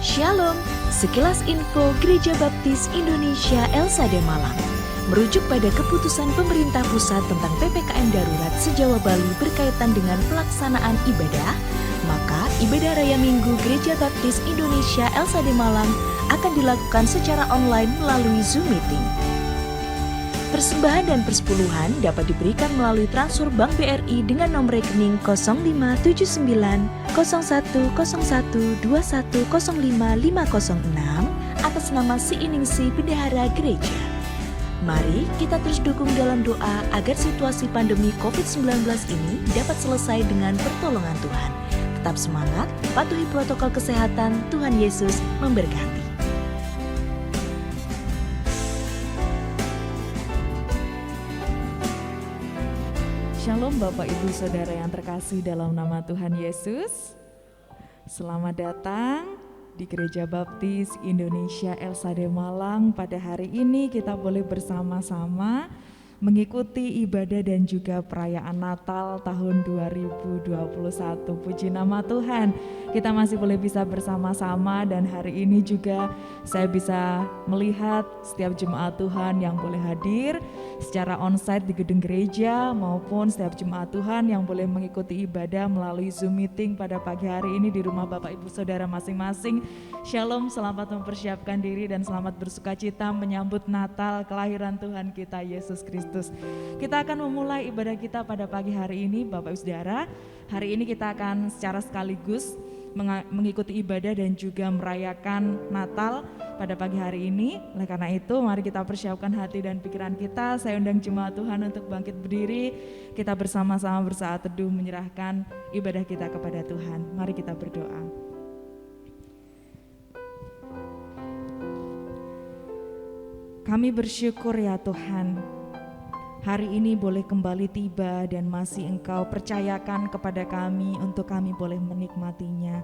Shalom, sekilas info Gereja Baptis Indonesia Elsade Malang. Merujuk pada keputusan pemerintah pusat tentang PPKM darurat se-Jawa Bali berkaitan dengan pelaksanaan ibadah, maka ibadah Raya Minggu Gereja Baptis Indonesia Elsade Malang akan dilakukan secara online melalui Zoom Meeting. Persembahan dan persepuluhan dapat diberikan melalui transfer Bank BRI dengan nomor rekening 0579 0101 2105 506 atas nama Siiningsih Bendahara Gereja. Mari kita terus dukung dalam doa agar situasi pandemi COVID-19 ini dapat selesai dengan pertolongan Tuhan. Tetap semangat, patuhi protokol kesehatan, Tuhan Yesus memberkati. Shalom Bapak Ibu Saudara yang terkasih dalam nama Tuhan Yesus. Selamat datang di Gereja Baptis Indonesia Elsade Malang. Pada hari ini kita boleh bersama-sama mengikuti ibadah dan juga perayaan Natal tahun 2021. Puji nama Tuhan, kita masih boleh bisa bersama-sama dan hari ini juga saya bisa melihat setiap jemaat Tuhan yang boleh hadir secara onsite di gedung gereja maupun setiap jemaat Tuhan yang boleh mengikuti ibadah melalui Zoom Meeting pada pagi hari ini di rumah Bapak Ibu Saudara masing-masing. Shalom, selamat mempersiapkan diri dan selamat bersukacita menyambut Natal kelahiran Tuhan kita Yesus Kristus. Kita akan memulai ibadah kita pada pagi hari ini Bapak Ibu Saudara. Hari ini kita akan secara sekaligus mengikuti ibadah dan juga merayakan Natal pada pagi hari ini. Oleh karena itu mari kita persiapkan hati dan pikiran kita. Saya undang jemaat Tuhan untuk bangkit berdiri. Kita bersama-sama bersaat teduh menyerahkan ibadah kita kepada Tuhan. Mari kita berdoa. Kami bersyukur ya Tuhan, hari ini boleh kembali tiba dan masih Engkau percayakan kepada kami untuk kami boleh menikmatinya.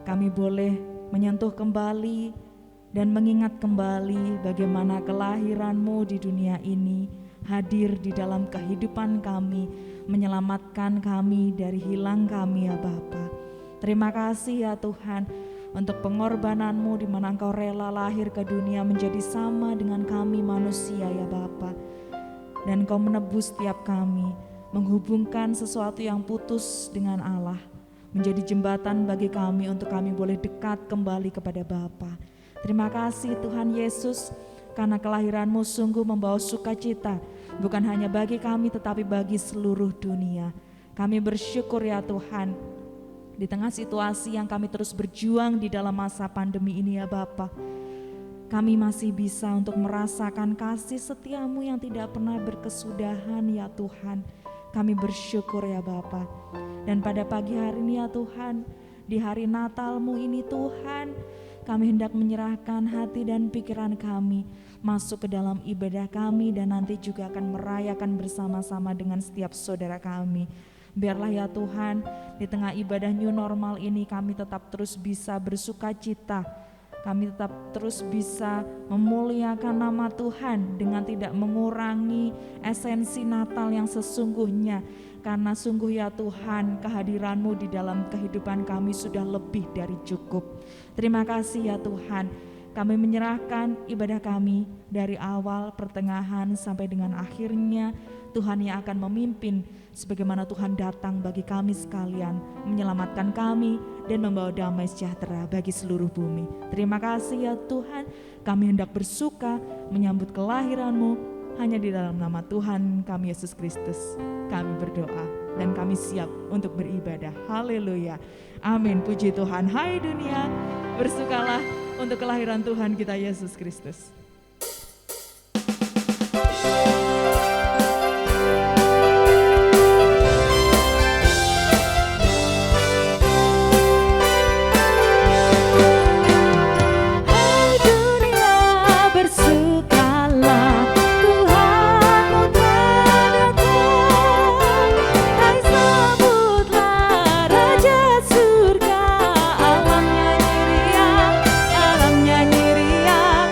Kami boleh menyentuh kembali dan mengingat kembali bagaimana kelahiran-Mu di dunia ini hadir di dalam kehidupan kami, menyelamatkan kami dari hilang kami ya Bapa. Terima kasih ya Tuhan untuk pengorbanan-Mu di mana Engkau rela lahir ke dunia menjadi sama dengan kami manusia ya Bapa. Dan Engkau menebus setiap kami, menghubungkan sesuatu yang putus dengan Allah, menjadi jembatan bagi kami untuk kami boleh dekat kembali kepada Bapa. Terima kasih Tuhan Yesus, karena kelahiran-Mu sungguh membawa sukacita, bukan hanya bagi kami tetapi bagi seluruh dunia. Kami bersyukur ya Tuhan, di tengah situasi yang kami terus berjuang di dalam masa pandemi ini ya Bapa, kami masih bisa untuk merasakan kasih setia-Mu yang tidak pernah berkesudahan ya Tuhan. Kami bersyukur ya Bapa. Dan pada pagi hari ini ya Tuhan, di hari Natal-Mu ini Tuhan, kami hendak menyerahkan hati dan pikiran kami masuk ke dalam ibadah kami dan nanti juga akan merayakan bersama-sama dengan setiap saudara kami. Biarlah ya Tuhan, di tengah ibadah new normal ini kami tetap terus bisa bersukacita. Kami tetap terus bisa memuliakan nama Tuhan dengan tidak mengurangi esensi Natal yang sesungguhnya. Karena sungguh ya Tuhan, kehadiran-Mu di dalam kehidupan kami sudah lebih dari cukup. Terima kasih ya Tuhan, kami menyerahkan ibadah kami dari awal, pertengahan sampai dengan akhirnya. Tuhan yang akan memimpin sebagaimana Tuhan datang bagi kami sekalian, menyelamatkan kami dan membawa damai sejahtera bagi seluruh bumi. Terima kasih ya Tuhan, kami hendak bersuka menyambut kelahiran-Mu hanya di dalam nama Tuhan kami Yesus Kristus. Kami berdoa dan kami siap untuk beribadah. Haleluya. Amin. Puji Tuhan. Hai dunia, bersukalah untuk kelahiran Tuhan kita Yesus Kristus. Alamnya nyiriang,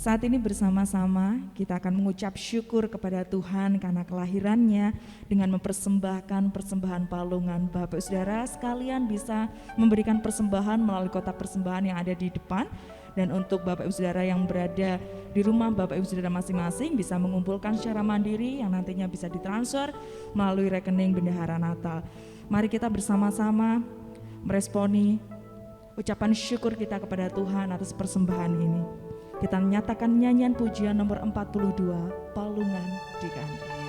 Saat ini bersama-sama kita akan mengucap syukur kepada Tuhan karena kelahirannya dengan mempersembahkan persembahan palungan. Bapak Saudara sekalian bisa memberikan persembahan melalui kotak persembahan yang ada di depan. Dan untuk Bapak Ibu Saudara yang berada di rumah Bapak Ibu Saudara masing-masing bisa mengumpulkan secara mandiri yang nantinya bisa ditransfer melalui rekening Bendahara Natal. Mari kita bersama-sama meresponi ucapan syukur kita kepada Tuhan atas persembahan ini. Kita menyatakan nyanyian pujian nomor 42, Palungan Diganti.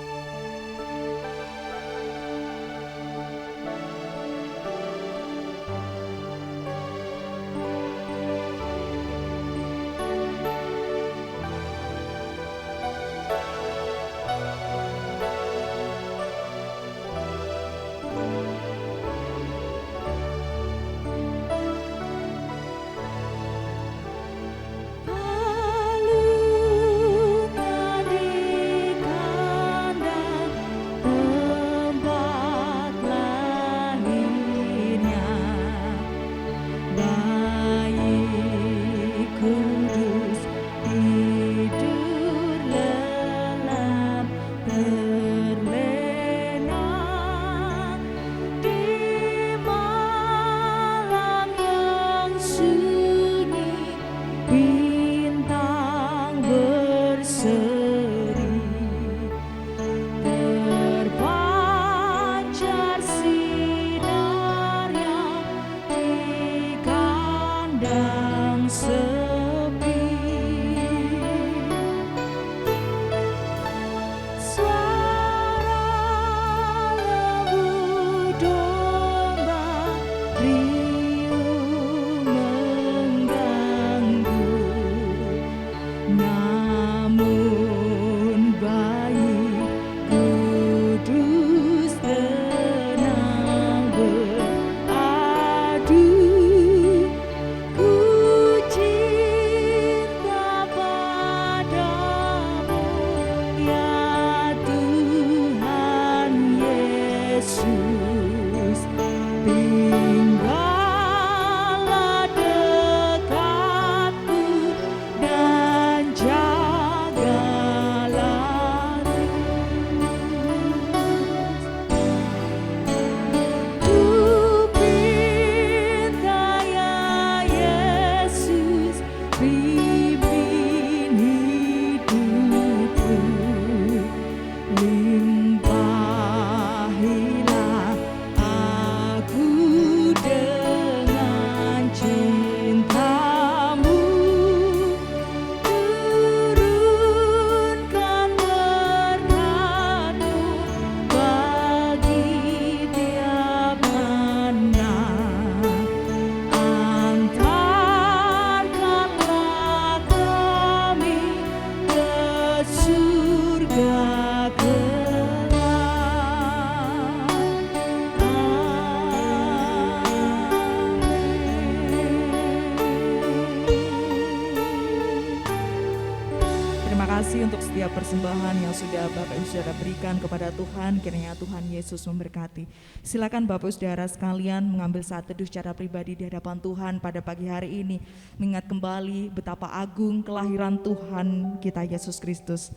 Untuk setiap persembahan yang sudah Bapak Ibu Saudara berikan kepada Tuhan, kiranya Tuhan Yesus memberkati. Silakan Bapak Ibu Saudara sekalian mengambil saat teduh secara pribadi di hadapan Tuhan pada pagi hari ini, mengingat kembali betapa agung kelahiran Tuhan kita Yesus Kristus.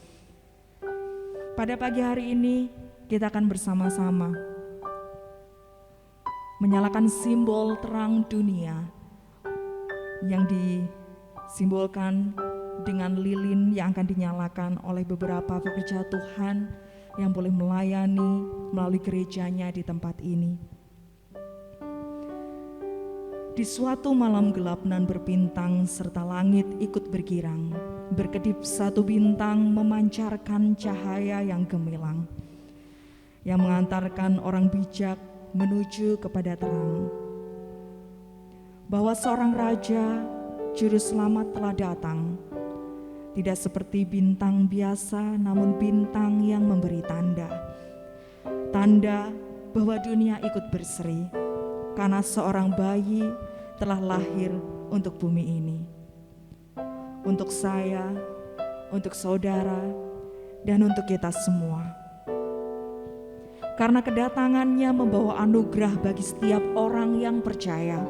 Pada pagi hari ini kita akan bersama-sama menyalakan simbol terang dunia yang disimbolkan dengan lilin yang akan dinyalakan oleh beberapa pekerja Tuhan yang boleh melayani melalui gerejanya di tempat ini. Di suatu malam gelap nan berbintang serta langit ikut bergirang, berkedip satu bintang memancarkan cahaya yang gemilang, yang mengantarkan orang bijak menuju kepada terang. Bahwa seorang raja, juru selamat telah datang, tidak seperti bintang biasa, namun bintang yang memberi tanda. Tanda bahwa dunia ikut berseri, karena seorang bayi telah lahir untuk bumi ini. Untuk saya, untuk saudara, dan untuk kita semua. Karena kedatangannya membawa anugerah bagi setiap orang yang percaya.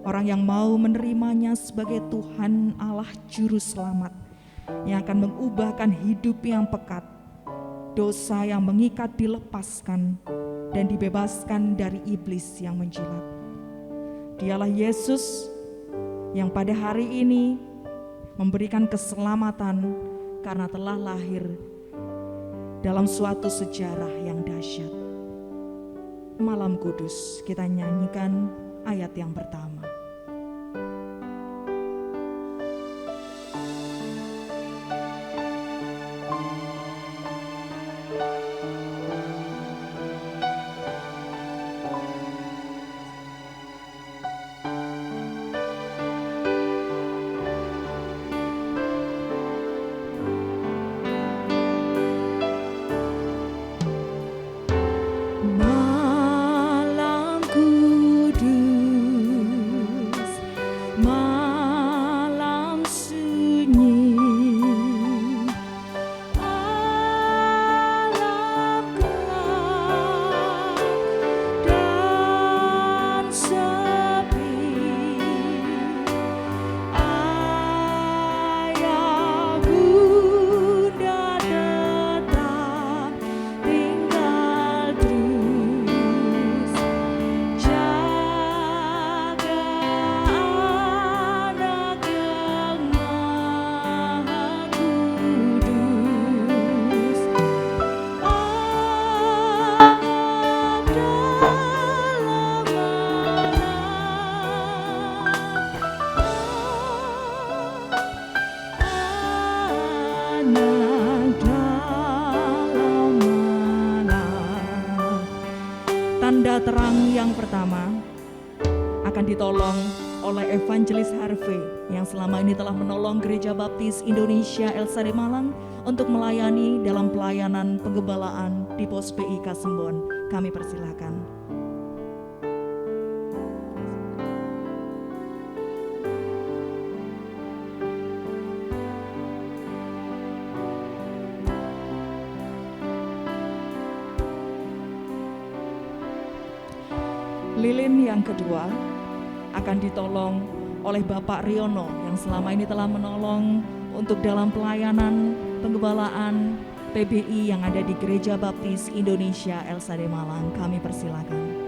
Orang yang mau menerimanya sebagai Tuhan Allah Juru Selamat yang akan mengubahkan hidup yang pekat. Dosa yang mengikat dilepaskan dan dibebaskan dari iblis yang menjilat. Dialah Yesus yang pada hari ini memberikan keselamatan karena telah lahir dalam suatu sejarah yang dahsyat. Malam Kudus, kita nyanyikan ayat yang pertama. Tanda terang yang pertama akan ditolong oleh Evangelis Harvey yang selama ini telah menolong Gereja Baptis Indonesia Elsa de Malang untuk melayani dalam pelayanan penggembalaan di Pos PI Kasembon. Kami persilahkan. Lilin yang kedua akan ditolong oleh Bapak Riono yang selama ini telah menolong untuk dalam pelayanan penggembalaan PBI yang ada di Gereja Baptis Indonesia Elsa de Malang. Kami persilakan.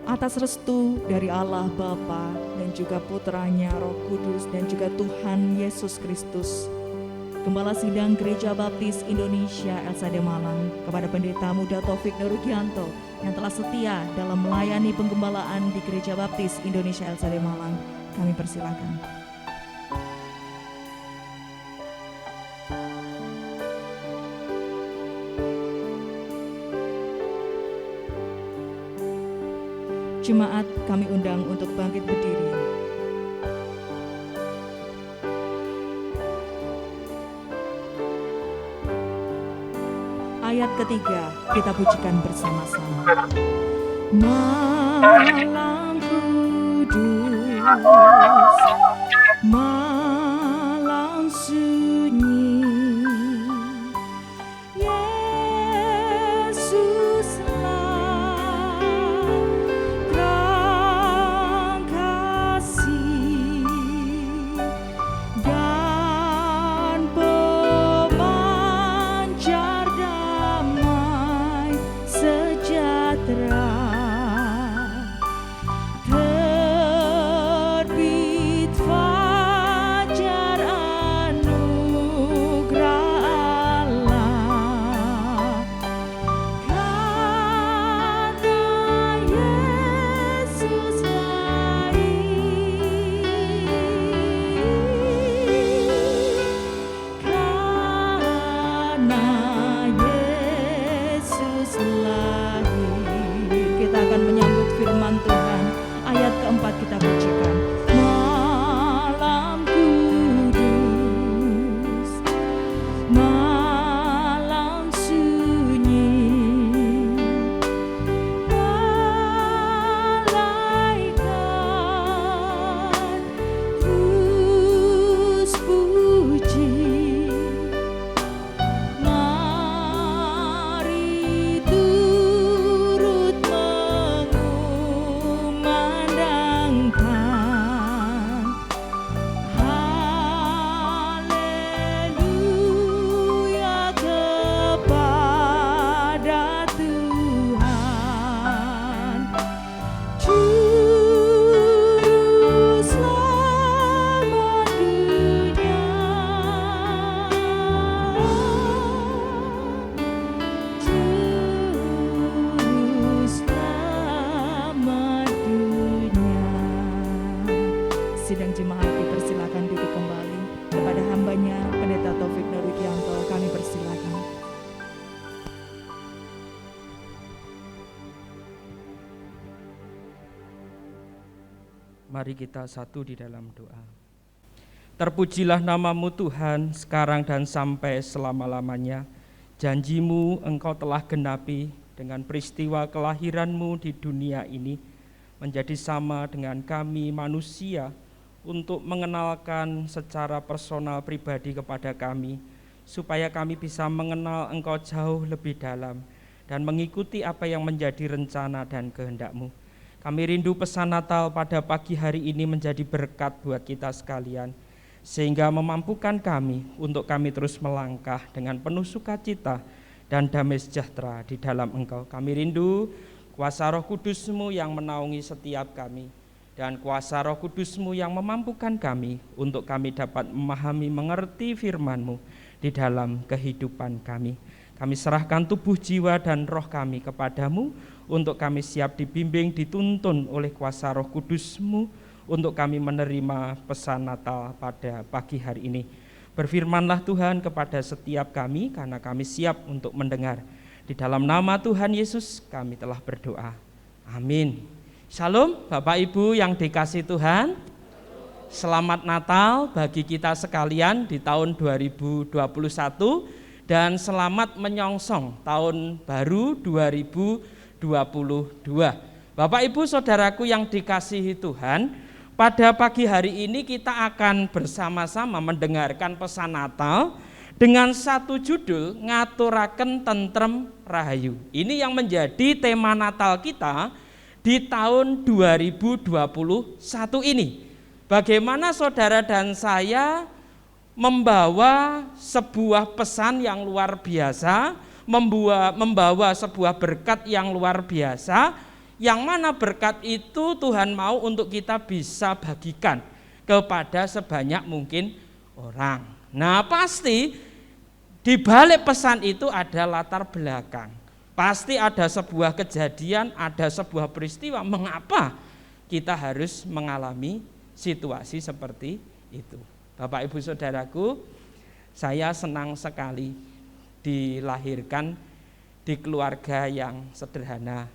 Atas restu dari Allah Bapa dan juga Putranya Roh Kudus dan juga Tuhan Yesus Kristus, Gembala Sidang Gereja Baptis Indonesia Elsa de Malang, kepada Pendeta Muda Taufik Norugianto yang telah setia dalam melayani penggembalaan di Gereja Baptis Indonesia Elsa de Malang, kami persilakan. Jemaat kami undang untuk bangkit berdiri. Ayat ketiga kita pujikan bersama-sama. Malam kudus, malam sunyi, Mari kita satu di dalam doa. Terpujilah nama-Mu Tuhan, sekarang dan sampai selama-lamanya. Janji-Mu Engkau telah genapi dengan peristiwa kelahiran-Mu di dunia ini, menjadi sama dengan kami manusia, untuk mengenalkan secara personal pribadi kepada kami, supaya kami bisa mengenal Engkau jauh lebih dalam, dan mengikuti apa yang menjadi rencana dan kehendak-Mu. Kami rindu pesan Natal pada pagi hari ini menjadi berkat buat kita sekalian, sehingga memampukan kami untuk kami terus melangkah dengan penuh sukacita dan damai sejahtera di dalam Engkau. Kami rindu kuasa Roh Kudus-Mu yang menaungi setiap kami, dan kuasa Roh Kudus-Mu yang memampukan kami untuk kami dapat memahami, mengerti firman-Mu di dalam kehidupan kami. Kami serahkan tubuh, jiwa, dan roh kami kepadamu, untuk kami siap dibimbing, dituntun oleh kuasa Roh Kudus-Mu, untuk kami menerima pesan Natal pada pagi hari ini. Berfirmanlah Tuhan kepada setiap kami, karena kami siap untuk mendengar. Di dalam nama Tuhan Yesus kami telah berdoa. Amin. Shalom Bapak Ibu yang dikasihi Tuhan. Selamat Natal bagi kita sekalian di tahun 2021. Dan selamat menyongsong tahun baru 2022. Bapak Ibu Saudaraku yang dikasihi Tuhan, pada pagi hari ini kita akan bersama-sama mendengarkan pesan Natal dengan satu judul, Ngaturaken Tentrem Rahayu. Ini yang menjadi tema Natal kita di tahun 2021 ini. Bagaimana saudara dan saya membawa sebuah pesan yang luar biasa, membawa sebuah berkat yang luar biasa, yang mana berkat itu Tuhan mau untuk kita bisa bagikan kepada sebanyak mungkin orang. Nah, pasti di balik pesan itu ada latar belakang. Pasti ada sebuah kejadian, ada sebuah peristiwa mengapa kita harus mengalami situasi seperti itu. Bapak Ibu Saudaraku, saya senang sekali dilahirkan di keluarga yang sederhana.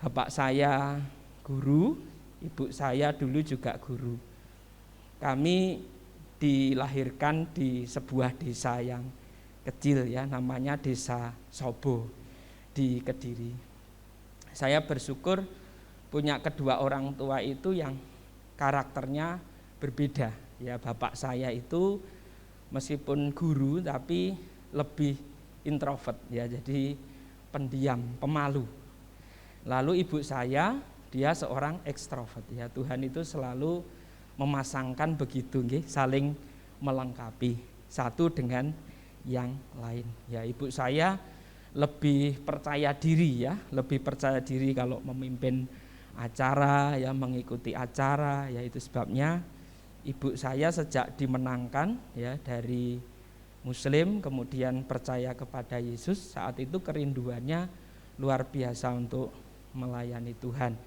Bapak saya guru, ibu saya dulu juga guru. Kami dilahirkan di sebuah desa yang kecil ya, namanya Desa Sobo di Kediri. Saya bersyukur punya kedua orang tua itu yang karakternya berbeda. Ya, bapak saya itu meskipun guru tapi lebih introvert ya, jadi pendiam, pemalu. Lalu ibu saya dia seorang ekstrovert ya. Tuhan itu selalu memasangkan begitu nggih, saling melengkapi satu dengan yang lain. Ya, ibu saya lebih percaya diri ya, lebih percaya diri kalau memimpin acara ya, mengikuti acara ya. Itu sebabnya ibu saya sejak dimenangkan ya dari Muslim kemudian percaya kepada Yesus, saat itu kerinduannya luar biasa untuk melayani Tuhan.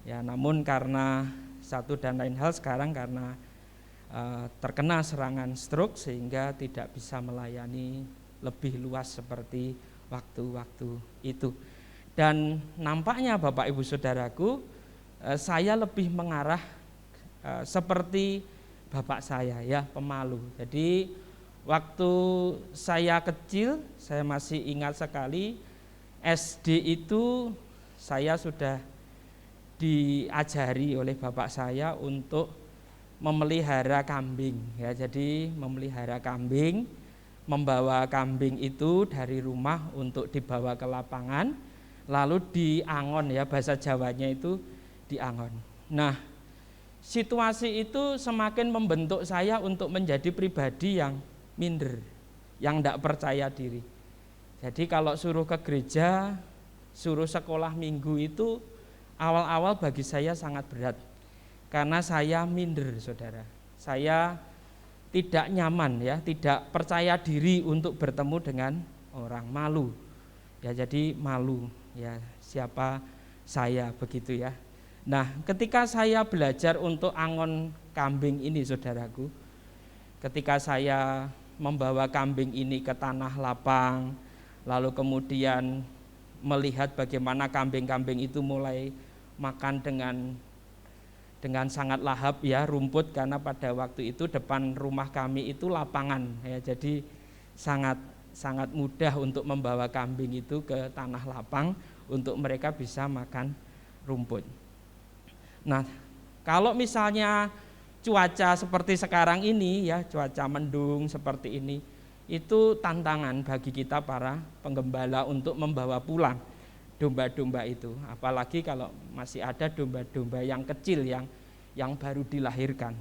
Ya, namun karena satu dan lain hal sekarang karena terkena serangan stroke sehingga tidak bisa melayani lebih luas seperti waktu-waktu itu. Dan nampaknya Bapak Ibu Saudaraku, saya lebih mengarah seperti bapak saya ya, pemalu. Jadi waktu saya kecil, saya masih ingat sekali SD itu saya sudah diajari oleh bapak saya untuk memelihara kambing ya. Jadi memelihara kambing, membawa kambing itu dari rumah untuk dibawa ke lapangan, lalu diangon ya, bahasa Jawanya itu diangon. Nah, situasi itu semakin membentuk saya untuk menjadi pribadi yang minder, yang tidak percaya diri. Jadi kalau suruh ke gereja, suruh sekolah minggu itu awal-awal bagi saya sangat berat. Karena saya minder, saudara. Saya tidak nyaman ya, tidak percaya diri untuk bertemu dengan orang, malu. Ya, jadi malu ya, siapa saya begitu ya. Nah, ketika saya belajar untuk angon kambing ini, saudaraku, ketika saya membawa kambing ini ke tanah lapang, lalu kemudian melihat bagaimana kambing-kambing itu mulai makan dengan dengan sangat lahap ya, rumput, karena pada waktu itu depan rumah kami itu lapangan ya, jadi sangat mudah untuk membawa kambing itu ke tanah lapang untuk mereka bisa makan rumput. Nah, kalau misalnya cuaca seperti sekarang ini ya, cuaca mendung seperti ini, itu tantangan bagi kita para penggembala untuk membawa pulang domba-domba itu. Apalagi kalau masih ada domba-domba yang kecil yang baru dilahirkan.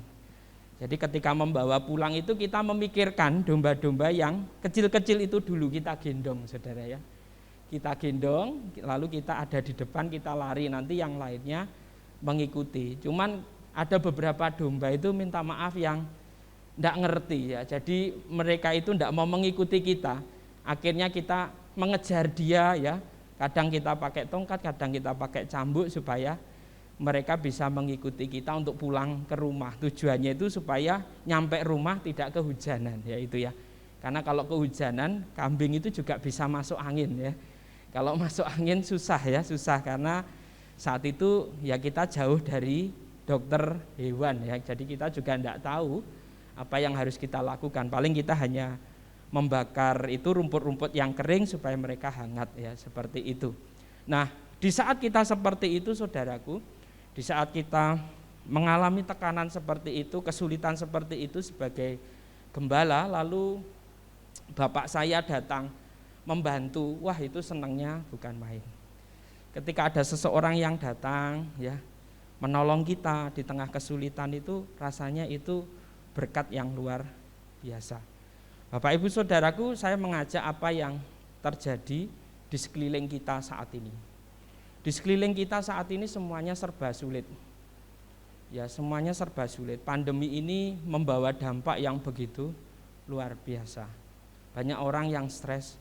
Jadi ketika membawa pulang itu kita memikirkan domba-domba yang kecil-kecil itu dulu kita gendong, saudara ya. Kita gendong, lalu kita ada di depan, kita lari, nanti yang lainnya mengikuti. Cuman ada beberapa domba itu minta maaf yang tidak ngerti ya. Jadi mereka itu tidak mau mengikuti kita. Akhirnya kita mengejar dia ya. Kadang kita pakai tongkat, kadang kita pakai cambuk supaya mereka bisa mengikuti kita untuk pulang ke rumah. Tujuannya itu supaya nyampe rumah tidak kehujanan ya itu ya. Karena kalau kehujanan kambing itu juga bisa masuk angin ya. Kalau masuk angin susah ya, susah karena saat itu ya kita jauh dari dokter hewan ya, jadi kita juga tidak tahu apa yang harus kita lakukan. Paling kita hanya membakar itu rumput-rumput yang kering supaya mereka hangat ya, seperti itu. Nah, di saat kita seperti itu saudaraku, di saat kita mengalami tekanan seperti itu, kesulitan seperti itu sebagai gembala, lalu bapak saya datang membantu, wah itu senangnya bukan main. Ketika ada seseorang yang datang ya menolong kita di tengah kesulitan itu, rasanya itu berkat yang luar biasa. Bapak Ibu Saudaraku, saya mengajak apa yang terjadi di sekeliling kita saat ini. Di sekeliling kita saat ini semuanya serba sulit. Ya, semuanya serba sulit. Pandemi ini membawa dampak yang begitu luar biasa. Banyak orang yang stres,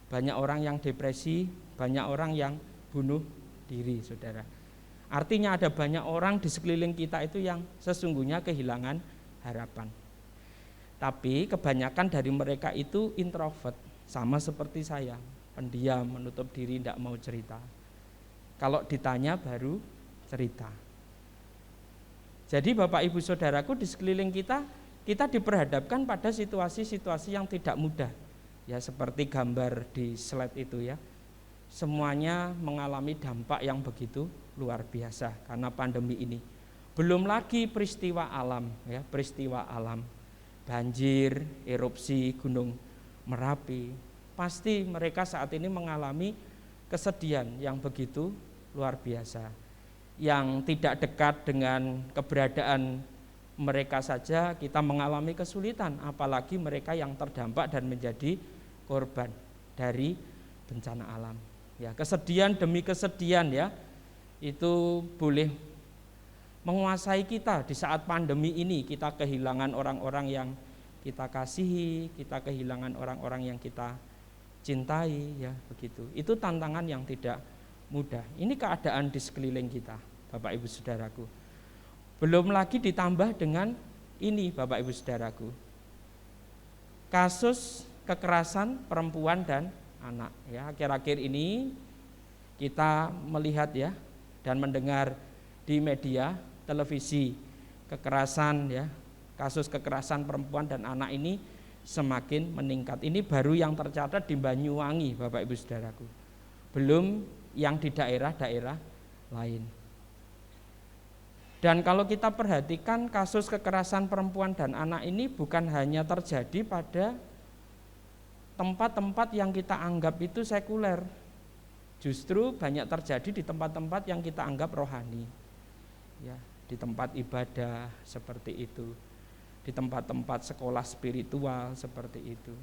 banyak orang yang depresi, banyak orang yang bunuh diri, saudara. Artinya ada banyak orang di sekeliling kita itu yang sesungguhnya kehilangan harapan. Tapi kebanyakan dari mereka itu introvert, sama seperti saya, pendiam, menutup diri, tidak mau cerita. Kalau ditanya baru cerita. Jadi Bapak Ibu Saudaraku, di sekeliling kita diperhadapkan pada situasi-situasi yang tidak mudah. Ya seperti gambar di slide itu ya. Semuanya mengalami dampak yang begitu luar biasa karena pandemi ini. Belum lagi peristiwa alam ya, peristiwa alam. Banjir, erupsi Gunung Merapi. Pasti mereka saat ini mengalami kesedihan yang begitu luar biasa. Yang tidak dekat dengan keberadaan mereka saja kita mengalami kesulitan, apalagi mereka yang terdampak dan menjadi korban dari bencana alam. Ya, kesedihan demi kesedihan ya, itu boleh menguasai kita di saat pandemi ini. Kita kehilangan orang-orang yang kita kasihi, kita kehilangan orang-orang yang kita cintai ya, begitu. Itu tantangan yang tidak mudah. Ini keadaan di sekeliling kita, Bapak Ibu Saudaraku. Belum lagi ditambah dengan ini, Bapak Ibu Saudaraku, kasus kekerasan perempuan dan anak ya. Akhir-akhir ini kita melihat ya dan mendengar di media televisi kekerasan ya, kasus kekerasan perempuan dan anak ini semakin meningkat. Ini baru yang tercatat di Banyuwangi, Bapak Ibu Saudaraku. Belum yang di daerah-daerah lain. Dan kalau kita perhatikan kasus kekerasan perempuan dan anak ini bukan hanya terjadi pada tempat-tempat yang kita anggap itu sekuler. Justru banyak terjadi di tempat-tempat yang kita anggap rohani. Ya, di tempat ibadah seperti itu. Di tempat-tempat sekolah spiritual seperti itu.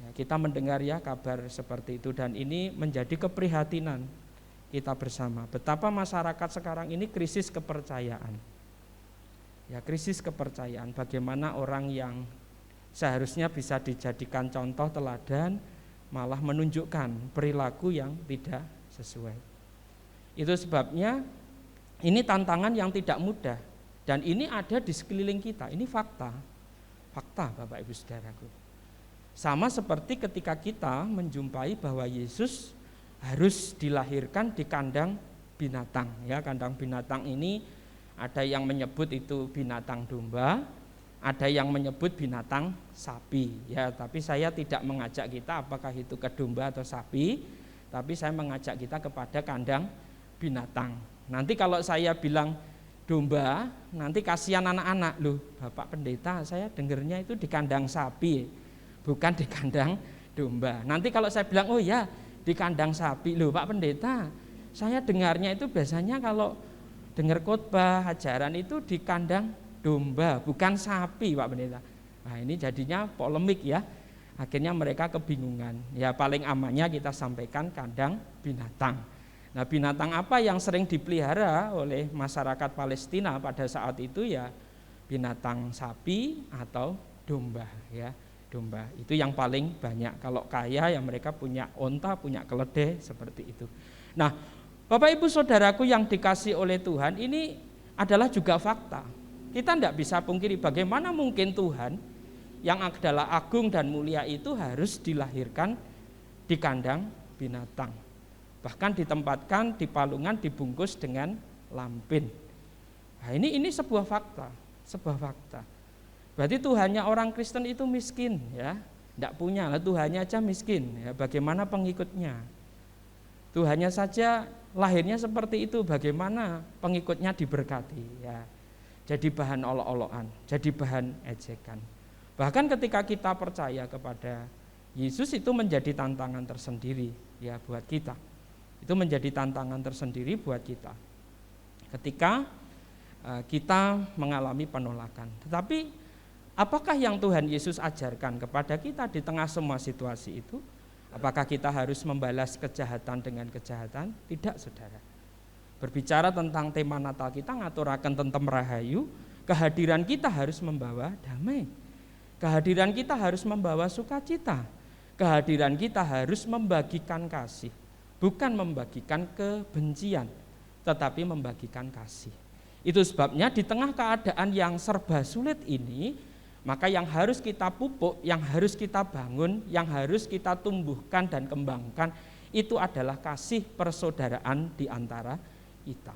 Ya, kita mendengar ya kabar seperti itu dan ini menjadi keprihatinan kita bersama. Betapa masyarakat sekarang ini krisis kepercayaan. Ya, krisis kepercayaan. Bagaimana orang yang seharusnya bisa dijadikan contoh teladan malah menunjukkan perilaku yang tidak sesuai. Itu sebabnya ini tantangan yang tidak mudah dan ini ada di sekeliling kita. Ini fakta. Fakta Bapak Ibu Saudaraku. Sama seperti ketika kita menjumpai bahwa Yesus harus dilahirkan di kandang binatang ya. Kandang binatang ini Ada yang menyebut itu binatang domba, ada yang menyebut binatang sapi. Ya, tapi saya tidak mengajak kita apakah itu ke domba atau sapi, tapi saya mengajak kita kepada kandang binatang. Nanti kalau saya bilang domba, nanti kasihan anak-anak, loh Bapak Pendeta saya dengarnya itu di kandang sapi, bukan di kandang domba. Nanti kalau saya bilang, oh ya di kandang sapi, loh Pak Pendeta saya dengarnya itu biasanya kalau dengar khotbah ajaran itu di kandang domba, bukan sapi Pak Pendeta. Nah ini jadinya polemik ya, akhirnya mereka kebingungan. Ya paling amannya kita sampaikan kandang binatang. Nah binatang apa yang sering dipelihara oleh masyarakat Palestina pada saat itu ya binatang sapi atau domba ya. Domba itu yang paling banyak. Kalau kaya ya mereka punya onta, punya keledai seperti itu. Nah Bapak Ibu Saudaraku yang dikasih oleh Tuhan, ini adalah juga fakta. Kita tidak bisa pungkiri bagaimana mungkin Tuhan yang adalah agung dan mulia itu harus dilahirkan di kandang binatang. Bahkan ditempatkan di palungan dibungkus dengan lampin. Nah, ini sebuah fakta, Berarti Tuhannya orang Kristen itu miskin ya, tidak punya, Tuhannya aja miskin ya, bagaimana pengikutnya? Tuhannya saja lahirnya seperti itu, bagaimana pengikutnya diberkati ya. Jadi bahan olok-olokan, jadi bahan ejekan. Bahkan ketika kita percaya kepada Yesus itu menjadi tantangan tersendiri ya buat kita. Itu menjadi tantangan tersendiri buat kita. Ketika kita mengalami penolakan. Tetapi apakah yang Tuhan Yesus ajarkan kepada kita di tengah semua situasi itu? Apakah kita harus membalas kejahatan dengan kejahatan? Tidak, saudara. Berbicara tentang tema Natal kita ngaturaken tentem rahayu, kehadiran kita harus membawa damai. Kehadiran kita harus membawa sukacita. Kehadiran kita harus membagikan kasih, bukan membagikan kebencian, tetapi membagikan kasih. Itu sebabnya di tengah keadaan yang serba sulit ini, maka yang harus kita pupuk, yang harus kita bangun, yang harus kita tumbuhkan dan kembangkan itu adalah kasih persaudaraan di antara kita.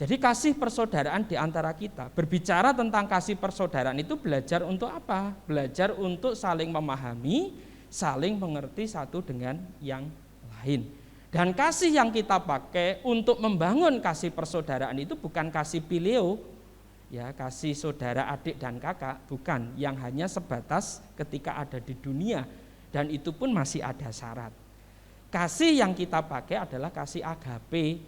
Jadi kasih persaudaraan di antara kita. Berbicara tentang kasih persaudaraan itu belajar untuk apa? Belajar untuk saling memahami, saling mengerti satu dengan yang lain. Dan kasih yang kita pakai untuk membangun kasih persaudaraan itu bukan kasih fileo, ya kasih saudara adik dan kakak, bukan, yang hanya sebatas ketika ada di dunia, dan itu pun masih ada syarat. Kasih yang kita pakai adalah kasih agape.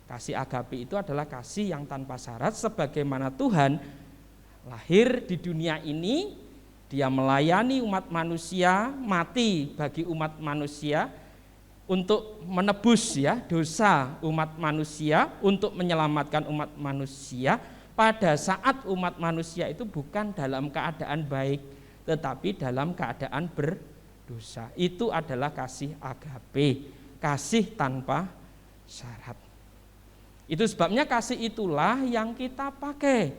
Kasih agape itu adalah kasih yang tanpa syarat, sebagaimana Tuhan lahir di dunia ini, dia melayani umat manusia, mati bagi umat manusia untuk menebus ya dosa umat manusia, untuk menyelamatkan umat manusia. Pada saat umat manusia itu bukan dalam keadaan baik, tetapi dalam keadaan berdosa. Itu adalah kasih agape, kasih tanpa syarat. Itu sebabnya kasih itulah yang kita pakai,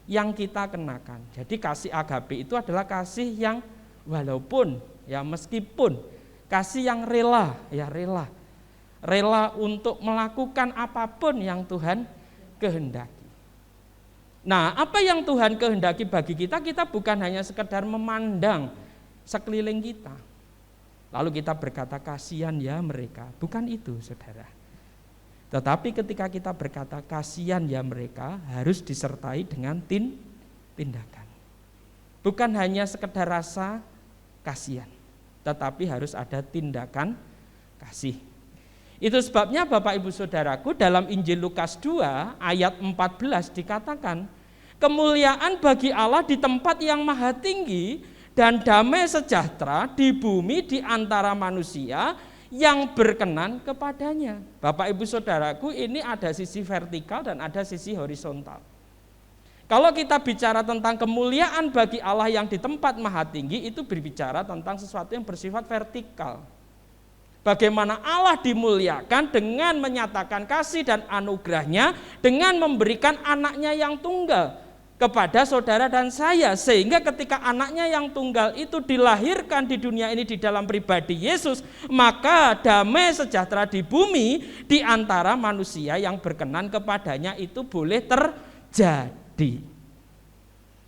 yang kita kenakan. Jadi kasih agape itu adalah kasih yang walaupun, ya meskipun, kasih yang rela, ya rela untuk melakukan apapun yang Tuhan kehendaki. Nah, apa yang Tuhan kehendaki bagi kita, kita bukan hanya sekedar memandang sekeliling kita, lalu kita berkata kasihan ya mereka, bukan itu saudara. Tetapi ketika kita berkata kasihan ya mereka, harus disertai dengan tindakan. Bukan hanya sekedar rasa kasihan, tetapi harus ada tindakan kasih. Itu sebabnya Bapak Ibu Saudaraku, dalam Injil Lukas 2 ayat 14 dikatakan, kemuliaan bagi Allah di tempat yang maha tinggi dan damai sejahtera di bumi di antara manusia yang berkenan kepadanya. Bapak Ibu Saudaraku, ini ada sisi vertikal dan ada sisi horizontal. Kalau kita bicara tentang kemuliaan bagi Allah yang di tempat maha tinggi, itu berbicara tentang sesuatu yang bersifat vertikal. Bagaimana Allah dimuliakan dengan menyatakan kasih dan anugerahnya, dengan memberikan anaknya yang tunggal. kepada saudara dan saya, sehingga ketika anaknya yang tunggal itu dilahirkan di dunia ini di dalam pribadi Yesus, maka damai sejahtera di bumi di antara manusia yang berkenan kepadanya itu boleh terjadi.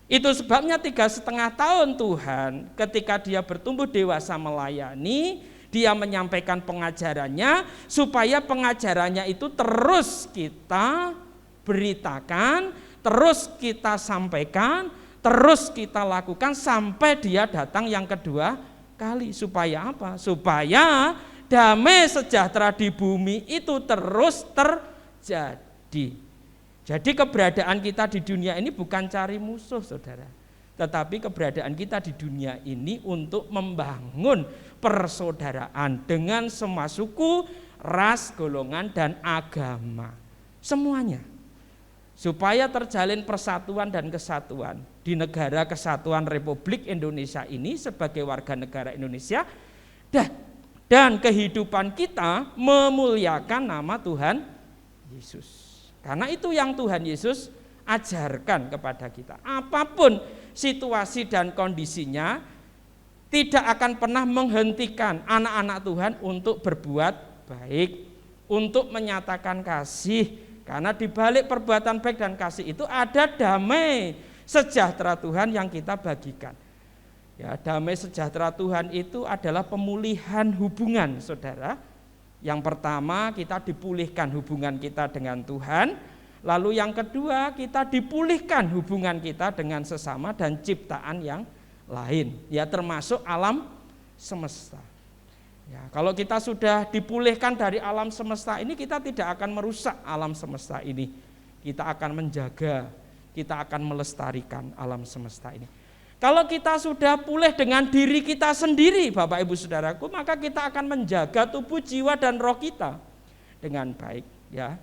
Itu sebabnya 3,5 tahun Tuhan ketika dia bertumbuh dewasa melayani, dia menyampaikan pengajarannya supaya pengajarannya itu terus kita beritakan, terus kita sampaikan, terus kita lakukan sampai dia datang yang kedua kali. Supaya apa? Supaya damai sejahtera di bumi itu terus terjadi. Jadi keberadaan kita di dunia ini bukan cari musuh, saudara. Tetapi keberadaan kita di dunia ini untuk membangun persaudaraan dengan semua suku, ras, golongan, dan agama. Semuanya. Supaya terjalin persatuan dan kesatuan di negara kesatuan Republik Indonesia ini sebagai warga negara Indonesia, dan kehidupan kita memuliakan nama Tuhan Yesus. Karena itu yang Tuhan Yesus ajarkan kepada kita. Apapun situasi dan kondisinya, tidak akan pernah menghentikan anak-anak Tuhan untuk berbuat baik, untuk menyatakan kasih. Karena di balik perbuatan baik dan kasih itu ada damai sejahtera Tuhan yang kita bagikan. Ya, damai sejahtera Tuhan itu adalah pemulihan hubungan, saudara. Yang pertama, kita dipulihkan hubungan kita dengan Tuhan. Lalu yang kedua, kita dipulihkan hubungan kita dengan sesama dan ciptaan yang lain. Ya, termasuk alam semesta. Ya, kalau kita sudah dipulihkan dari alam semesta ini, kita tidak akan merusak alam semesta ini. Kita akan menjaga, kita akan melestarikan alam semesta ini. Kalau kita sudah pulih dengan diri kita sendiri, Bapak Ibu Saudaraku, maka kita akan menjaga tubuh, jiwa, dan roh kita dengan baik. Ya,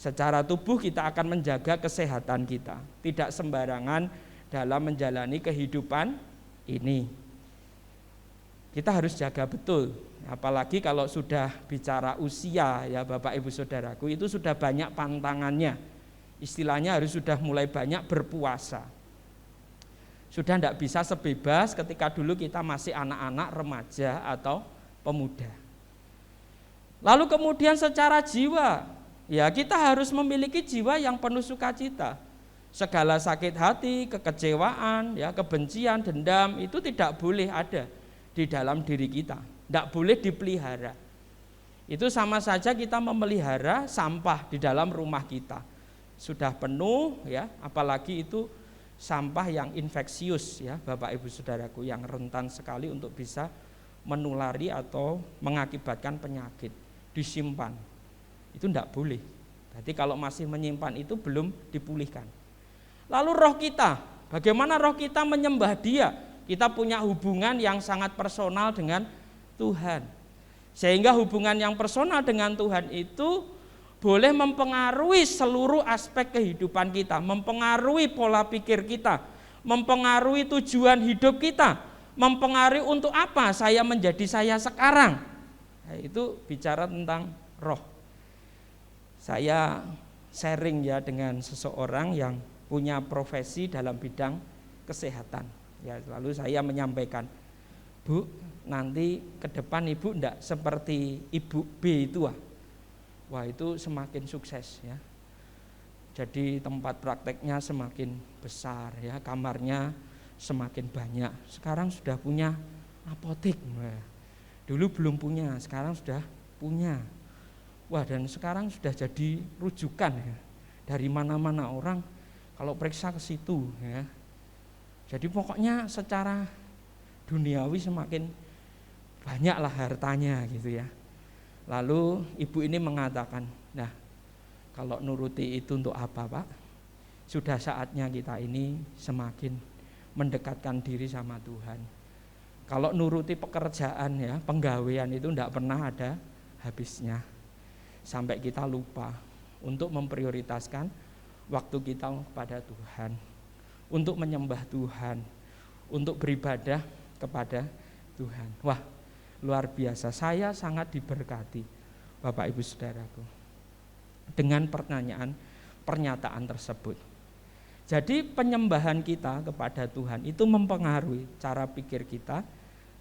secara tubuh kita akan menjaga kesehatan kita, tidak sembarangan dalam menjalani kehidupan ini. Kita harus jaga betul, apalagi kalau sudah bicara usia, ya Bapak Ibu Saudaraku, itu sudah banyak pantangannya. Istilahnya harus sudah mulai banyak berpuasa. Sudah tidak bisa sebebas ketika dulu kita masih anak-anak, remaja atau pemuda. Lalu kemudian secara jiwa, ya kita harus memiliki jiwa yang penuh sukacita. Segala sakit hati, kekecewaan, ya kebencian, dendam itu tidak boleh ada di dalam diri kita, tidak boleh dipelihara. Itu sama saja kita memelihara sampah di dalam rumah kita. Sudah penuh, ya, apalagi itu sampah yang infeksius, ya Bapak Ibu Saudaraku, yang rentan sekali untuk bisa menulari atau mengakibatkan penyakit. Disimpan, itu tidak boleh. Jadi kalau masih menyimpan itu belum dipulihkan. Lalu roh kita, bagaimana roh kita menyembah Dia? Kita punya hubungan yang sangat personal dengan Tuhan. Sehingga hubungan yang personal dengan Tuhan itu boleh mempengaruhi seluruh aspek kehidupan kita, mempengaruhi pola pikir kita, mempengaruhi tujuan hidup kita, mempengaruhi untuk apa saya menjadi saya sekarang. Nah, itu bicara tentang roh. Saya sharing ya dengan seseorang yang punya profesi dalam bidang kesehatan. Ya, lalu saya menyampaikan, Bu, nanti ke depan Ibu enggak seperti Ibu B itu. Wah, itu semakin sukses, ya. Jadi tempat prakteknya semakin besar, ya, kamarnya semakin banyak. Sekarang sudah punya apotek. Wah, dulu belum punya, sekarang sudah punya. Wah, dan sekarang sudah jadi rujukan, ya. Dari mana-mana orang kalau periksa ke situ, ya. Jadi pokoknya secara duniawi semakin banyaklah hartanya gitu, ya. Lalu ibu ini mengatakan, nah kalau nuruti itu untuk apa, Pak? Sudah saatnya kita ini semakin mendekatkan diri sama Tuhan. Kalau nuruti pekerjaan, ya penggawean itu tidak pernah ada habisnya. Sampai kita lupa untuk memprioritaskan waktu kita kepada Tuhan, untuk menyembah Tuhan, untuk beribadah kepada Tuhan. Wah, luar biasa, saya sangat diberkati Bapak Ibu Saudaraku dengan pernyataan tersebut. Jadi penyembahan kita kepada Tuhan itu mempengaruhi cara pikir kita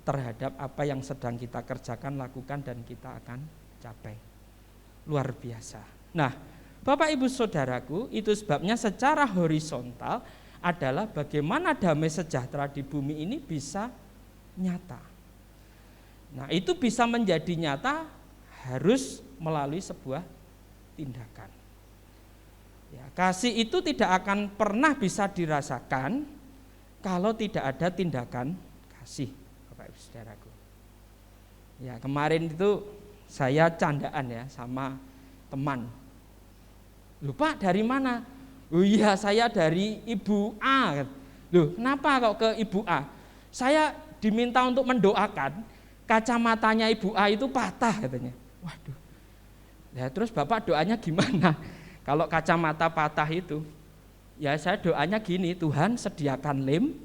terhadap apa yang sedang kita kerjakan, lakukan, dan kita akan capai. Luar biasa. Nah, Bapak Ibu Saudaraku, itu sebabnya secara horizontal adalah bagaimana damai sejahtera di bumi ini bisa nyata. Nah, itu bisa menjadi nyata harus melalui sebuah tindakan. Ya, kasih itu tidak akan pernah bisa dirasakan kalau tidak ada tindakan kasih, Bapak Ibu Saudaraku. Ya, kemarin itu saya candaan ya sama teman. Lupa dari mana? Oh iya, saya dari Ibu A. Loh, kenapa kok ke Ibu A? Saya diminta untuk mendoakan kacamatanya Ibu A itu patah katanya. Waduh. Ya terus Bapak doanya gimana? Kalau kacamata patah itu, ya saya doanya gini, Tuhan sediakan lem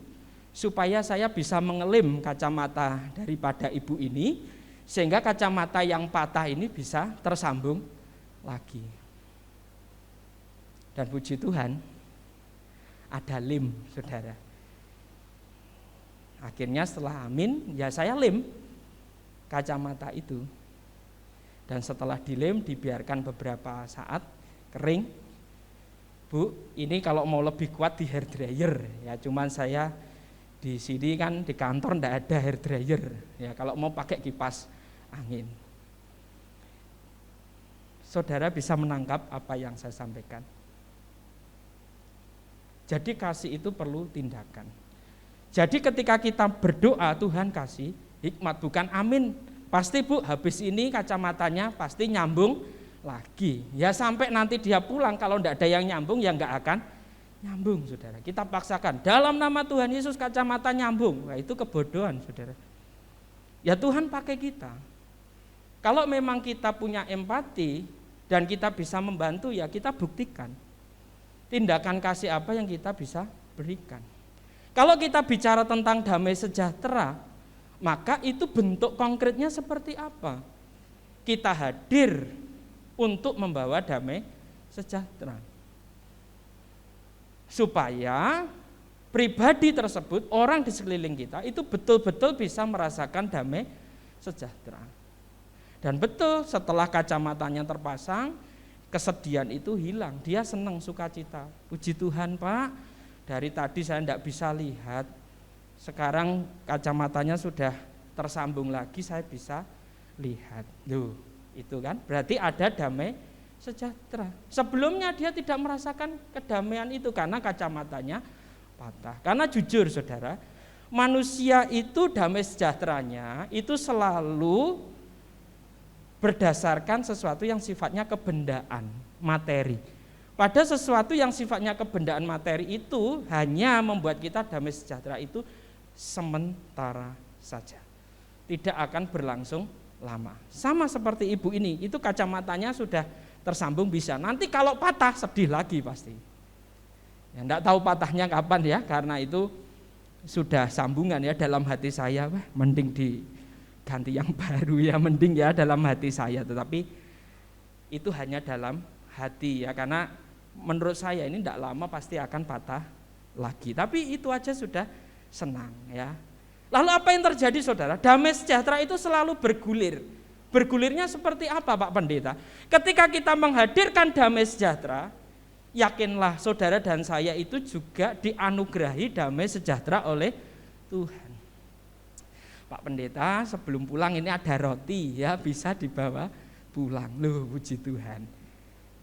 supaya saya bisa mengelem kacamata daripada ibu ini, sehingga kacamata yang patah ini bisa tersambung lagi. Dan puji Tuhan, ada lem, saudara. Akhirnya setelah amin, ya saya lem kacamata itu. Dan setelah dilem, dibiarkan beberapa saat, kering. Bu, ini kalau mau lebih kuat di hair dryer ya, cuman saya di sini kan di kantor enggak ada hair dryer ya, kalau mau pakai kipas angin. Saudara bisa menangkap apa yang saya sampaikan. Jadi kasih itu perlu tindakan. Jadi ketika kita berdoa Tuhan kasih hikmat, bukan amin. Pasti Bu, habis ini kacamatanya pasti nyambung lagi. Ya sampai nanti dia pulang, kalau tidak ada yang nyambung ya nggak akan nyambung, saudara. Kita paksakan dalam nama Tuhan Yesus kacamata nyambung. Wah, itu kebodohan, saudara. Ya Tuhan pakai kita. Kalau memang kita punya empati dan kita bisa membantu, ya kita buktikan tindakan kasih apa yang kita bisa berikan. Kalau kita bicara tentang damai sejahtera, maka itu bentuk konkretnya seperti apa? Kita hadir untuk membawa damai sejahtera. Supaya pribadi tersebut, orang di sekeliling kita itu betul-betul bisa merasakan damai sejahtera. Dan betul setelah kacamatanya terpasang, kesedihan itu hilang, dia senang, sukacita. Puji Tuhan Pak, dari tadi saya tidak bisa lihat, sekarang kacamatanya sudah tersambung lagi, saya bisa lihat. Loh, itu kan berarti ada damai sejahtera. Sebelumnya dia tidak merasakan kedamaian itu karena kacamatanya patah. Karena jujur saudara, manusia itu damai sejahteranya itu selalu berdasarkan sesuatu yang sifatnya kebendaan, materi. Pada sesuatu yang sifatnya kebendaan materi itu hanya membuat kita damai sejahtera itu sementara saja, tidak akan berlangsung lama. Sama seperti ibu ini, itu kacamatanya sudah tersambung bisa. Nanti kalau patah sedih lagi pasti. Ya enggak tahu patahnya kapan ya, karena itu sudah sambungan ya dalam hati saya. Wah, mending diganti yang baru ya, mending ya dalam hati saya. Tetapi itu hanya dalam hati ya, karena menurut saya ini enggak lama pasti akan patah lagi. Tapi itu aja sudah senang ya. Lalu apa yang terjadi saudara? Damai sejahtera itu selalu bergulir. Bergulirnya seperti apa Pak Pendeta? Ketika kita menghadirkan damai sejahtera, yakinlah saudara dan saya itu juga dianugerahi damai sejahtera oleh Tuhan. Pak Pendeta sebelum pulang ini ada roti ya, bisa dibawa pulang. Loh, puji Tuhan.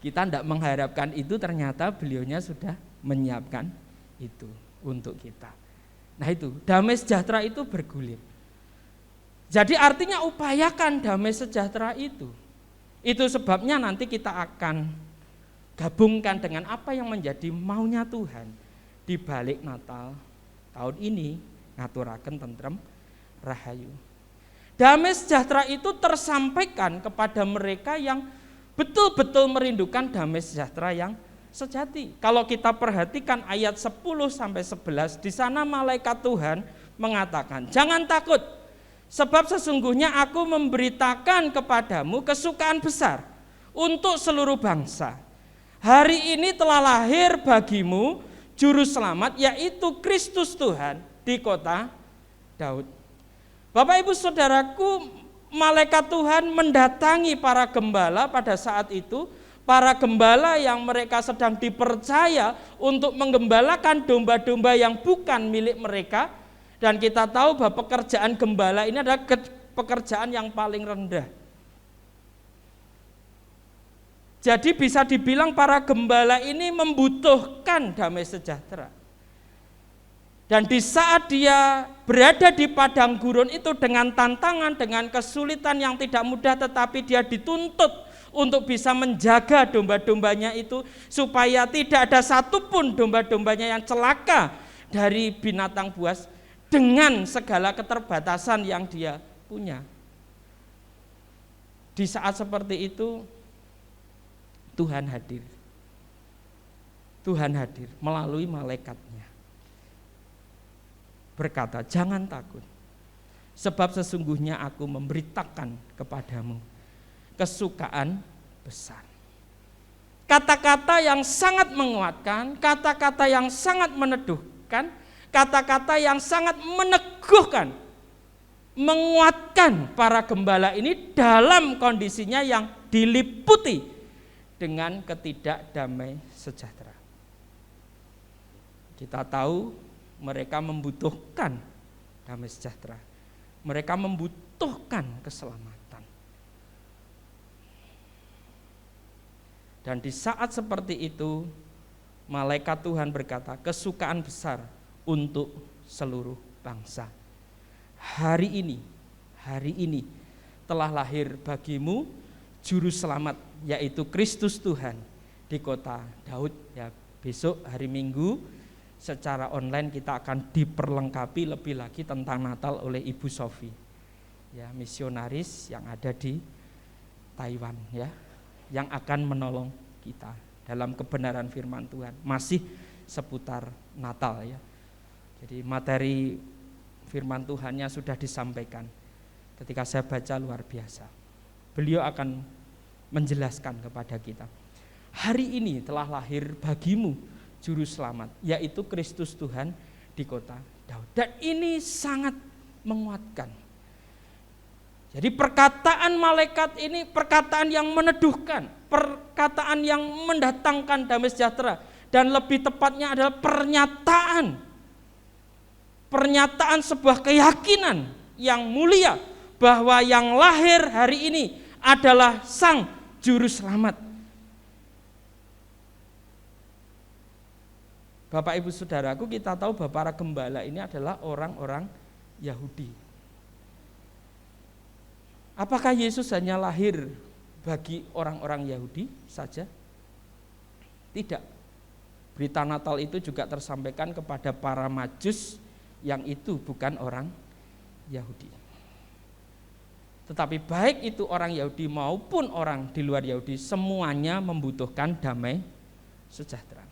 Kita tidak mengharapkan itu, ternyata beliaunya sudah menyiapkan itu untuk kita. Nah itu, damai sejahtera itu bergulir. Jadi artinya upayakan damai sejahtera itu. Itu sebabnya nanti kita akan gabungkan dengan apa yang menjadi maunya Tuhan. Di balik Natal tahun ini, ngaturaken tentrem rahayu. Damai sejahtera itu tersampaikan kepada mereka yang betul-betul merindukan damai sejahtera yang sejati. Kalau kita perhatikan ayat 10-11, di sana malaikat Tuhan mengatakan, jangan takut, sebab sesungguhnya aku memberitakan kepadamu kesukaan besar untuk seluruh bangsa. Hari ini telah lahir bagimu juru selamat, yaitu Kristus Tuhan di kota Daud. Bapak Ibu Saudaraku, malaikat Tuhan mendatangi para gembala pada saat itu, para gembala yang mereka sedang dipercaya untuk menggembalakan domba-domba yang bukan milik mereka. Dan kita tahu bahwa pekerjaan gembala ini adalah pekerjaan yang paling rendah. Jadi bisa dibilang para gembala ini membutuhkan damai sejahtera. Dan di saat dia berada di padang gurun itu dengan tantangan, dengan kesulitan yang tidak mudah, tetapi dia dituntut untuk bisa menjaga domba-dombanya itu supaya tidak ada satupun domba-dombanya yang celaka dari binatang buas dengan segala keterbatasan yang dia punya. Di saat seperti itu Tuhan hadir. Tuhan hadir melalui malaikatnya. Berkata, jangan takut, sebab sesungguhnya aku memberitakan kepadamu kesukaan besar. Kata-kata yang sangat menguatkan, kata-kata yang sangat meneduhkan, kata-kata yang sangat meneguhkan, menguatkan para gembala ini dalam kondisinya yang diliputi dengan ketidakdamai sejahtera. Kita tahu mereka membutuhkan damai sejahtera. Mereka membutuhkan keselamatan. Dan di saat seperti itu, malaikat Tuhan berkata, kesukaan besar untuk seluruh bangsa. Hari ini telah lahir bagimu juru selamat, yaitu Kristus Tuhan di kota Daud. Ya, besok hari Minggu secara online kita akan diperlengkapi lebih lagi tentang Natal oleh Ibu Sofi, ya, misionaris yang ada di Taiwan, ya, yang akan menolong kita dalam kebenaran firman Tuhan, masih seputar Natal, ya. Jadi materi firman Tuhannya sudah disampaikan. Ketika saya baca luar biasa. Beliau akan menjelaskan kepada kita. Hari ini telah lahir bagimu juru selamat, yaitu Kristus Tuhan di kota Daud. Dan ini sangat menguatkan. Jadi perkataan malaikat ini perkataan yang meneduhkan, perkataan yang mendatangkan damai sejahtera, dan lebih tepatnya adalah pernyataan sebuah keyakinan yang mulia bahwa yang lahir hari ini adalah Sang Juru Selamat. Bapak Ibu Saudaraku, kita tahu bahwa para gembala ini adalah orang-orang Yahudi. Apakah Yesus hanya lahir bagi orang-orang Yahudi saja? Tidak. Berita Natal itu juga tersampaikan kepada para Majus yang itu bukan orang Yahudi. Tetapi baik itu orang Yahudi maupun orang di luar Yahudi, semuanya membutuhkan damai sejahtera.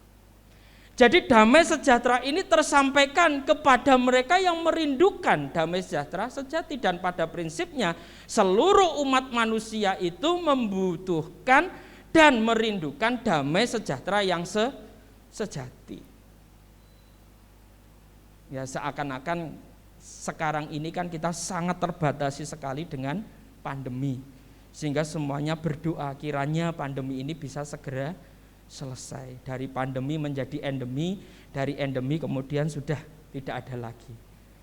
Jadi damai sejahtera ini tersampaikan kepada mereka yang merindukan damai sejahtera sejati, dan pada prinsipnya seluruh umat manusia itu membutuhkan dan merindukan damai sejahtera yang sejati. Ya, seakan-akan sekarang ini kan kita sangat terbatasi sekali dengan pandemi, sehingga semuanya berdoa kiranya pandemi ini bisa segera selesai, dari pandemi menjadi endemi, dari endemi kemudian sudah tidak ada lagi.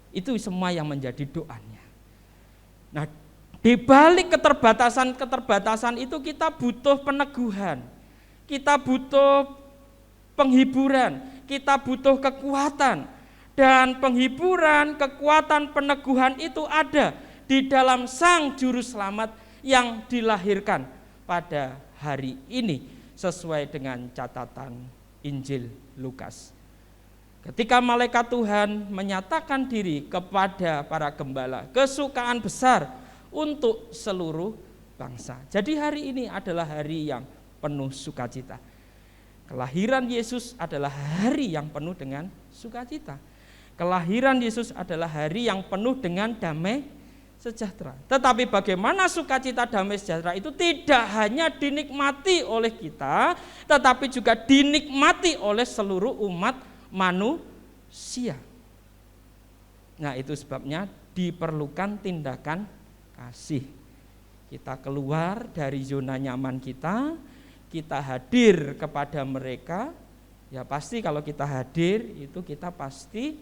Itu semua yang menjadi doanya. Nah, di balik keterbatasan itu kita butuh peneguhan, kita butuh penghiburan, kita butuh kekuatan. Dan penghiburan, kekuatan, peneguhan itu ada di dalam Sang Juru Selamat yang dilahirkan pada hari ini sesuai dengan catatan Injil Lukas. Ketika malaikat Tuhan menyatakan diri kepada para gembala, kesukaan besar untuk seluruh bangsa. Jadi hari ini adalah hari yang penuh sukacita. Kelahiran Yesus adalah hari yang penuh dengan sukacita. Kelahiran Yesus adalah hari yang penuh dengan damai sejahtera. Tetapi bagaimana sukacita damai sejahtera itu tidak hanya dinikmati oleh kita, tetapi juga dinikmati oleh seluruh umat manusia. Nah, itu sebabnya diperlukan tindakan kasih. Kita keluar dari zona nyaman kita hadir kepada mereka. Ya pasti kalau kita hadir itu kita pasti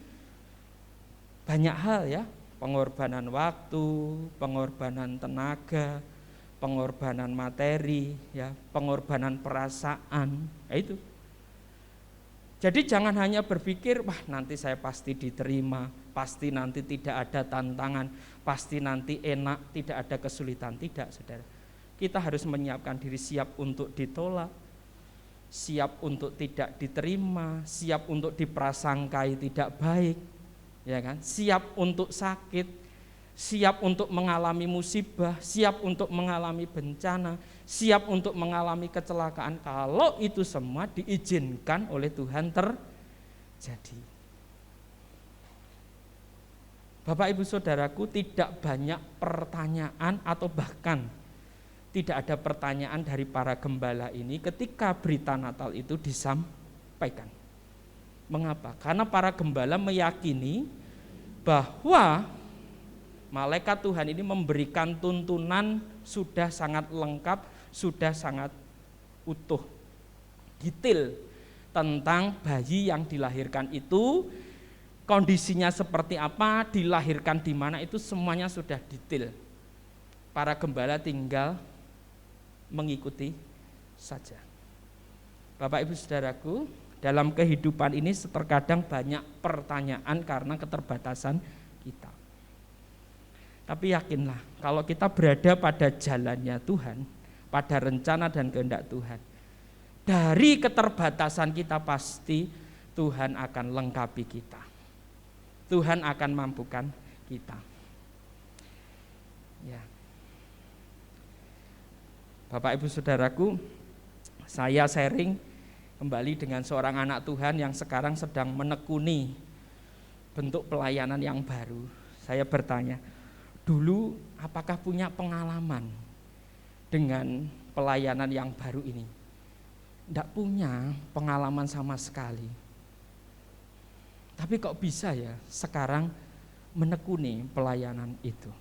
banyak hal ya, pengorbanan waktu, pengorbanan tenaga, pengorbanan materi, ya, pengorbanan perasaan, ya itu. Jadi jangan hanya berpikir, wah nanti saya pasti diterima, pasti nanti tidak ada tantangan, pasti nanti enak, tidak ada kesulitan. Tidak, saudara. Kita harus menyiapkan diri siap untuk ditolak, siap untuk tidak diterima, siap untuk diprasangkai tidak baik, ya kan? Siap untuk sakit, siap untuk mengalami musibah, siap untuk mengalami bencana, siap untuk mengalami kecelakaan. Kalau itu semua diizinkan oleh Tuhan terjadi. Bapak Ibu Saudaraku, tidak banyak pertanyaan atau bahkan tidak ada pertanyaan dari para gembala ini ketika berita Natal itu disampaikan. Mengapa? Karena para gembala meyakini bahwa malaikat Tuhan ini memberikan tuntunan sudah sangat lengkap, sudah sangat utuh, detail tentang bayi yang dilahirkan itu, kondisinya seperti apa, dilahirkan di mana, itu semuanya sudah detail. Para gembala tinggal mengikuti saja. Bapak Ibu Saudaraku, dalam kehidupan ini terkadang banyak pertanyaan karena keterbatasan kita. Tapi yakinlah, kalau kita berada pada jalannya Tuhan, pada rencana dan kehendak Tuhan, dari keterbatasan kita pasti Tuhan akan lengkapi kita. Tuhan akan mampukan kita. Ya. Bapak Ibu Saudaraku, saya sharing kembali dengan seorang anak Tuhan yang sekarang sedang menekuni bentuk pelayanan yang baru. Saya bertanya, dulu apakah punya pengalaman dengan pelayanan yang baru ini? Tidak punya pengalaman sama sekali. Tapi kok bisa ya sekarang menekuni pelayanan itu?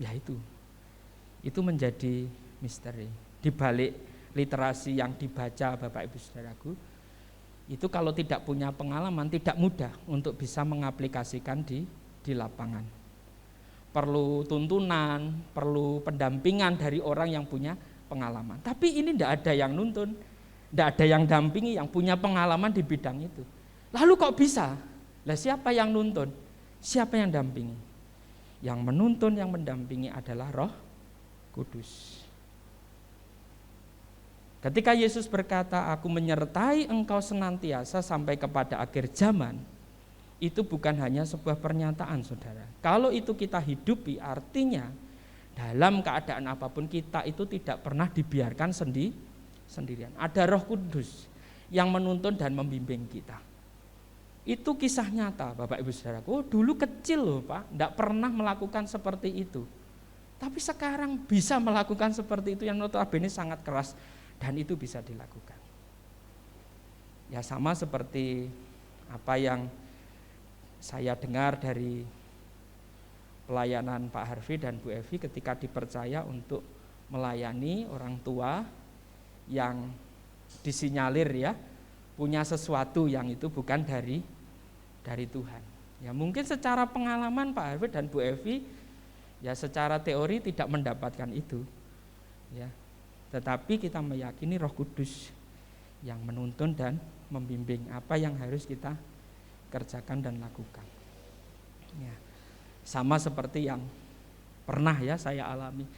Ya itu menjadi misteri. Di balik literasi yang dibaca Bapak Ibu Saudaraku, itu kalau tidak punya pengalaman tidak mudah untuk bisa mengaplikasikan di lapangan. Perlu tuntunan, perlu pendampingan dari orang yang punya pengalaman. Tapi ini tidak ada yang nuntun, tidak ada yang dampingi yang punya pengalaman di bidang itu. Lalu kok bisa? Lah siapa yang nuntun? Siapa yang dampingi? Yang menuntun, yang mendampingi adalah Roh Kudus. Ketika Yesus berkata, aku menyertai engkau senantiasa sampai kepada akhir zaman, itu bukan hanya sebuah pernyataan, saudara. Kalau itu kita hidupi, artinya dalam keadaan apapun kita itu tidak pernah dibiarkan sendirian. Ada Roh Kudus yang menuntun dan membimbing kita. Itu kisah nyata, Bapak Ibu Saudaraku. Oh, dulu kecil loh Pak, tidak pernah melakukan seperti itu. Tapi sekarang bisa melakukan seperti itu yang notabene sangat keras. Dan itu bisa dilakukan. Ya sama seperti apa yang saya dengar dari pelayanan Pak Harvey dan Bu Evi ketika dipercaya untuk melayani orang tua yang disinyalir ya punya sesuatu yang itu bukan dari Tuhan. Ya mungkin secara pengalaman Pak Harvey dan Bu Evi ya secara teori tidak mendapatkan itu. Ya. Tetapi kita meyakini Roh Kudus yang menuntun dan membimbing apa yang harus kita kerjakan dan lakukan. Ya. Sama seperti yang pernah ya saya alami.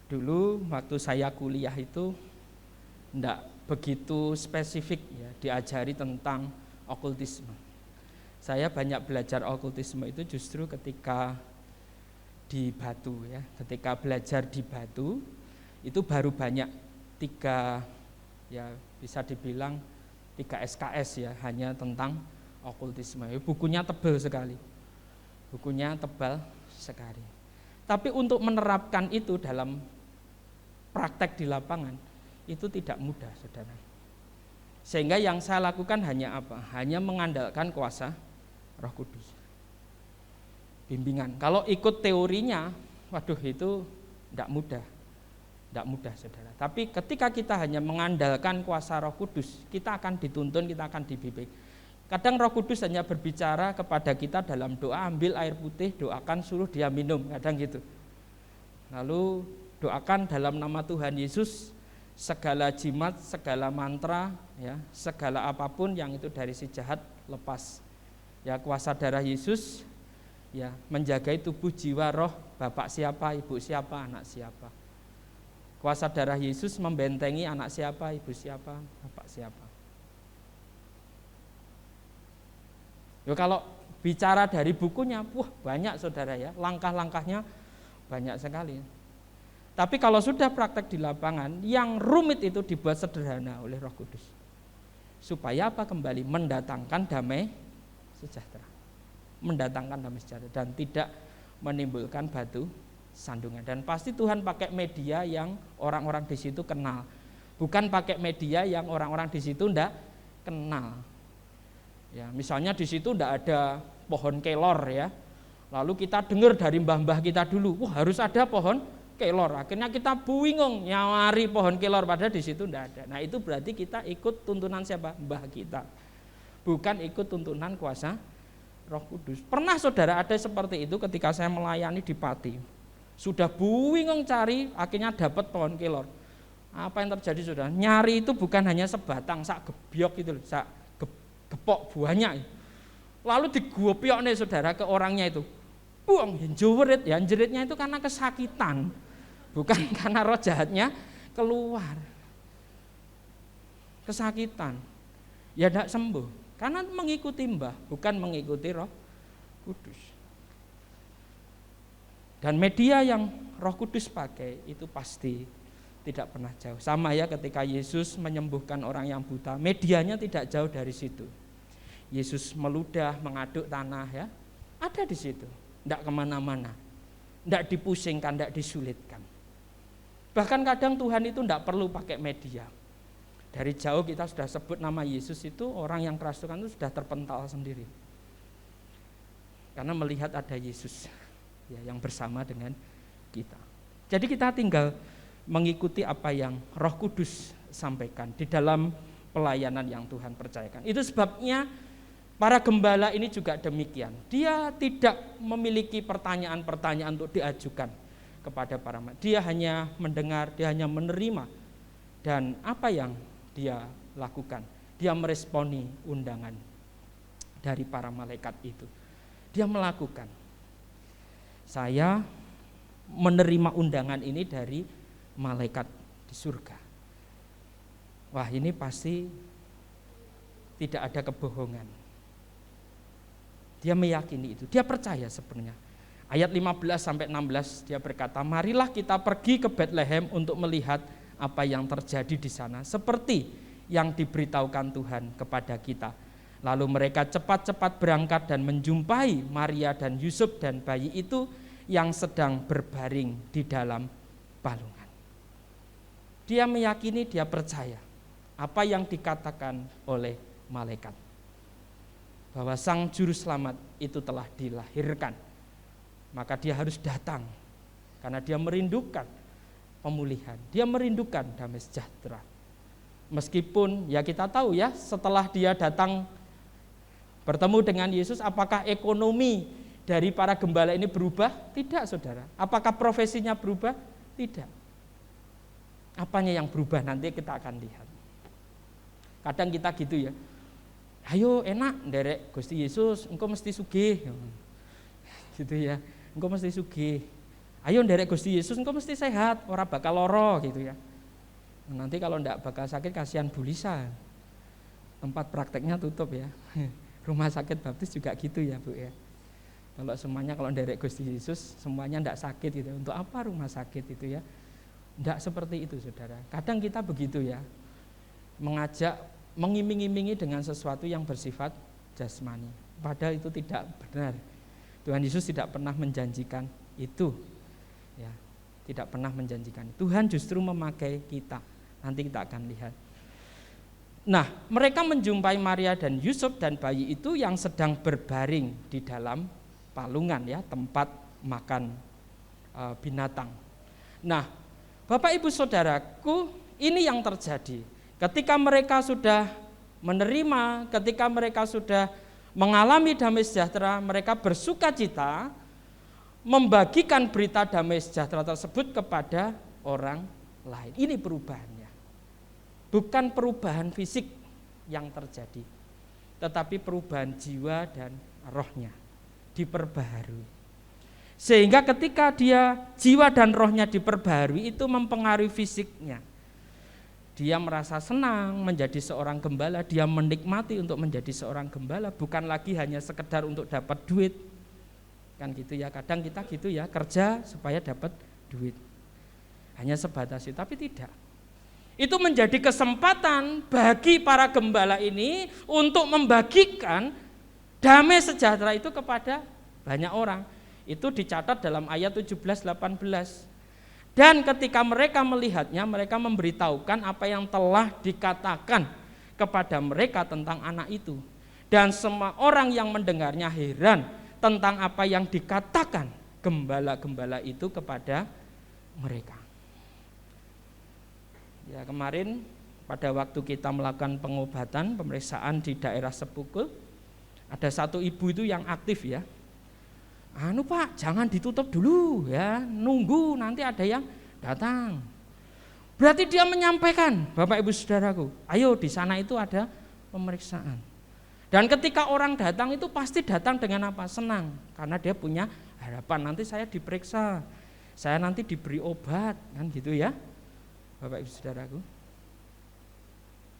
Dulu waktu saya kuliah itu enggak begitu spesifik ya diajari tentang okultisme. Saya banyak belajar okultisme itu justru ketika di Batu ya. Ketika belajar di Batu itu baru banyak 3 ya bisa dibilang 3 SKS ya hanya tentang okultisme. Bukunya tebal sekali. Bukunya tebal sekali. Tapi untuk menerapkan itu dalam praktek di lapangan itu tidak mudah, saudara. Sehingga yang saya lakukan hanya apa? Hanya mengandalkan kuasa Roh Kudus. Bimbingan. Kalau ikut teorinya, waduh itu tidak mudah. Tidak mudah, saudara. Tapi ketika kita hanya mengandalkan kuasa Roh Kudus, kita akan dituntun, kita akan dibimbing. Kadang Roh Kudus hanya berbicara kepada kita dalam doa, ambil air putih, doakan, suruh dia minum, kadang gitu. Lalu doakan dalam nama Tuhan Yesus, segala jimat, segala mantra, ya, segala apapun yang itu dari si jahat lepas. Ya, kuasa darah Yesus ya menjagai tubuh, jiwa, roh bapak siapa, ibu siapa, anak siapa. Kuasa darah Yesus membentengi anak siapa, ibu siapa, bapak siapa. Ya, kalau bicara dari bukunya, wah banyak saudara ya, langkah-langkahnya banyak sekali. Tapi kalau sudah praktek di lapangan, yang rumit itu dibuat sederhana oleh Roh Kudus. Supaya apa? Kembali mendatangkan damai sejahtera. Mendatangkan damai sejahtera dan tidak menimbulkan batu sandungan. Dan pasti Tuhan pakai media yang orang-orang di situ kenal. Bukan pakai media yang orang-orang di situ enggak kenal. Ya, misalnya di situ enggak ada pohon kelor ya. Lalu kita dengar dari mbah-mbah kita dulu, wah harus ada pohon kelor. Akhirnya kita bingung nyawari pohon kelor, padahal di situ enggak ada. Nah, itu berarti kita ikut tuntunan siapa? Mbah kita. Bukan ikut tuntunan kuasa Roh Kudus. Pernah saudara ada seperti itu ketika saya melayani di Pati. Sudah bingung cari, akhirnya dapat pohon kelor. Apa yang terjadi saudara? Nyari itu bukan hanya sebatang, sak gebyok itu, sak gepok buahnya. Lalu diguopiok nih saudara ke orangnya itu. Buang, yang jeritnya itu karena kesakitan, bukan karena roh jahatnya keluar. Kesakitan, ya tidak sembuh, karena mengikuti mbah, bukan mengikuti Roh Kudus. Dan media yang Roh Kudus pakai itu pasti tidak pernah jauh. Sama ya ketika Yesus menyembuhkan orang yang buta, medianya tidak jauh dari situ. Yesus meludah, mengaduk tanah ya, ada di situ. Tidak kemana-mana, tidak dipusingkan, tidak disulitkan. Bahkan kadang Tuhan itu tidak perlu pakai media. Dari jauh kita sudah sebut nama Yesus itu, orang yang kerasukan itu sudah terpental sendiri. Karena melihat ada Yesus ya, yang bersama dengan kita. Jadi kita tinggal mengikuti apa yang Roh Kudus sampaikan di dalam pelayanan yang Tuhan percayakan. Itu sebabnya para gembala ini juga demikian. Dia tidak memiliki pertanyaan-pertanyaan untuk diajukan kepada para malaikat. Dia hanya mendengar, dia hanya menerima. Dan apa yang dia lakukan? Dia meresponi undangan dari para malaikat itu. Dia melakukan. Saya menerima undangan ini dari malaikat di surga. Wah, ini pasti tidak ada kebohongan. Dia meyakini itu, dia percaya sebenarnya. Ayat 15 sampai 16 dia berkata, marilah kita pergi ke Betlehem untuk melihat apa yang terjadi di sana, seperti yang diberitahukan Tuhan kepada kita. Lalu mereka cepat-cepat berangkat dan menjumpai Maria dan Yusuf dan bayi itu yang sedang berbaring di dalam balungan. Dia meyakini, dia percaya apa yang dikatakan oleh malaikat, bahwa sang juru selamat itu telah dilahirkan. Maka dia harus datang karena dia merindukan pemulihan, dia merindukan damai sejahtera. Meskipun ya kita tahu ya, setelah dia datang bertemu dengan Yesus, apakah ekonomi dari para gembala ini berubah? Tidak, saudara. Apakah profesinya berubah? Tidak. Apanya yang berubah nanti kita akan lihat. Kadang kita gitu ya, ayo enak nderek Gusti Yesus, engkau mesti sugih, gitu ya, engkau mesti sugih. Ayo nderek Gusti Yesus, engkau mesti sehat, ora bakal loro, gitu ya. Nanti kalau ndak bakal sakit kasihan Bu Lisa, tempat prakteknya tutup ya. Rumah sakit baptis juga gitu ya Bu ya. Kalau semuanya kalau nderek Gusti Yesus semuanya ndak sakit gitu, untuk apa rumah sakit itu ya? Ndak seperti itu saudara. Kadang kita begitu ya, mengajak, mengiming-imingi dengan sesuatu yang bersifat jasmani, padahal itu tidak benar. Tuhan Yesus tidak pernah menjanjikan itu ya, tidak pernah menjanjikan. Tuhan justru memakai kita, Nanti kita akan lihat. Nah, mereka menjumpai Maria dan Yusuf dan bayi itu yang sedang berbaring di dalam palungan, ya, tempat makan binatang. Nah, Bapak Ibu Saudaraku, ini yang terjadi. Ketika mereka sudah menerima, ketika mereka sudah mengalami damai sejahtera, mereka bersukacita membagikan berita damai sejahtera tersebut kepada orang lain. Ini perubahannya. Bukan perubahan fisik yang terjadi, tetapi perubahan jiwa dan rohnya diperbaharui. Sehingga ketika dia jiwa dan rohnya diperbaharui, itu mempengaruhi fisiknya. Dia merasa senang menjadi seorang gembala, dia menikmati untuk menjadi seorang gembala, bukan lagi hanya sekedar untuk dapat duit. Kan gitu ya, kadang kita gitu ya, kerja supaya dapat duit. Hanya sebatas itu, tapi tidak. Itu menjadi kesempatan bagi para gembala ini untuk membagikan damai sejahtera itu kepada banyak orang. Itu dicatat dalam ayat 17-18. Dan ketika mereka melihatnya, mereka memberitahukan apa yang telah dikatakan kepada mereka tentang anak itu. Dan semua orang yang mendengarnya heran tentang apa yang dikatakan gembala-gembala itu kepada mereka. Ya, kemarin pada waktu kita melakukan pengobatan, pemeriksaan di daerah Sepukul, ada satu ibu itu yang aktif ya. Pak, jangan ditutup dulu ya, nunggu nanti ada yang datang. Berarti dia menyampaikan, Bapak Ibu Saudaraku, ayo di sana itu ada pemeriksaan. Dan ketika orang datang itu pasti datang dengan apa? Senang, karena dia punya harapan nanti saya diperiksa, saya nanti diberi obat, kan gitu ya. Bapak Ibu Saudaraku.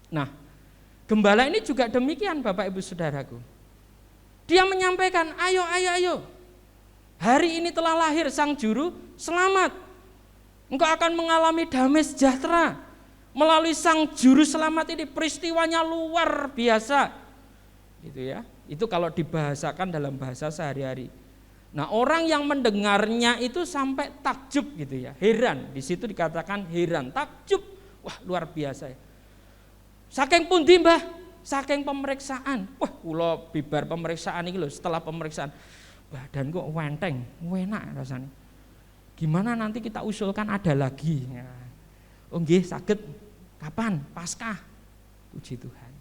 Nah, gembala ini juga demikian Bapak Ibu Saudaraku. Dia menyampaikan, ayo. Hari ini telah lahir sang juru selamat. Engkau akan mengalami damai sejahtera melalui sang juru selamat ini. Peristiwanya luar biasa. Gitu ya. Itu kalau dibahasakan dalam bahasa sehari-hari. Nah, orang yang mendengarnya itu sampai takjub gitu ya, heran. Di situ dikatakan heran, takjub. Wah, luar biasa ya. Saking pundi, Mbah? Saking pemeriksaan. Wah, kula bibar pemeriksaan iki lho, setelah pemeriksaan badan kok wenteng, enak rasanya. Gimana nanti kita usulkan ada lagi. Ya. Oh nggih, saged. Kapan? Paskah. Puji Tuhan.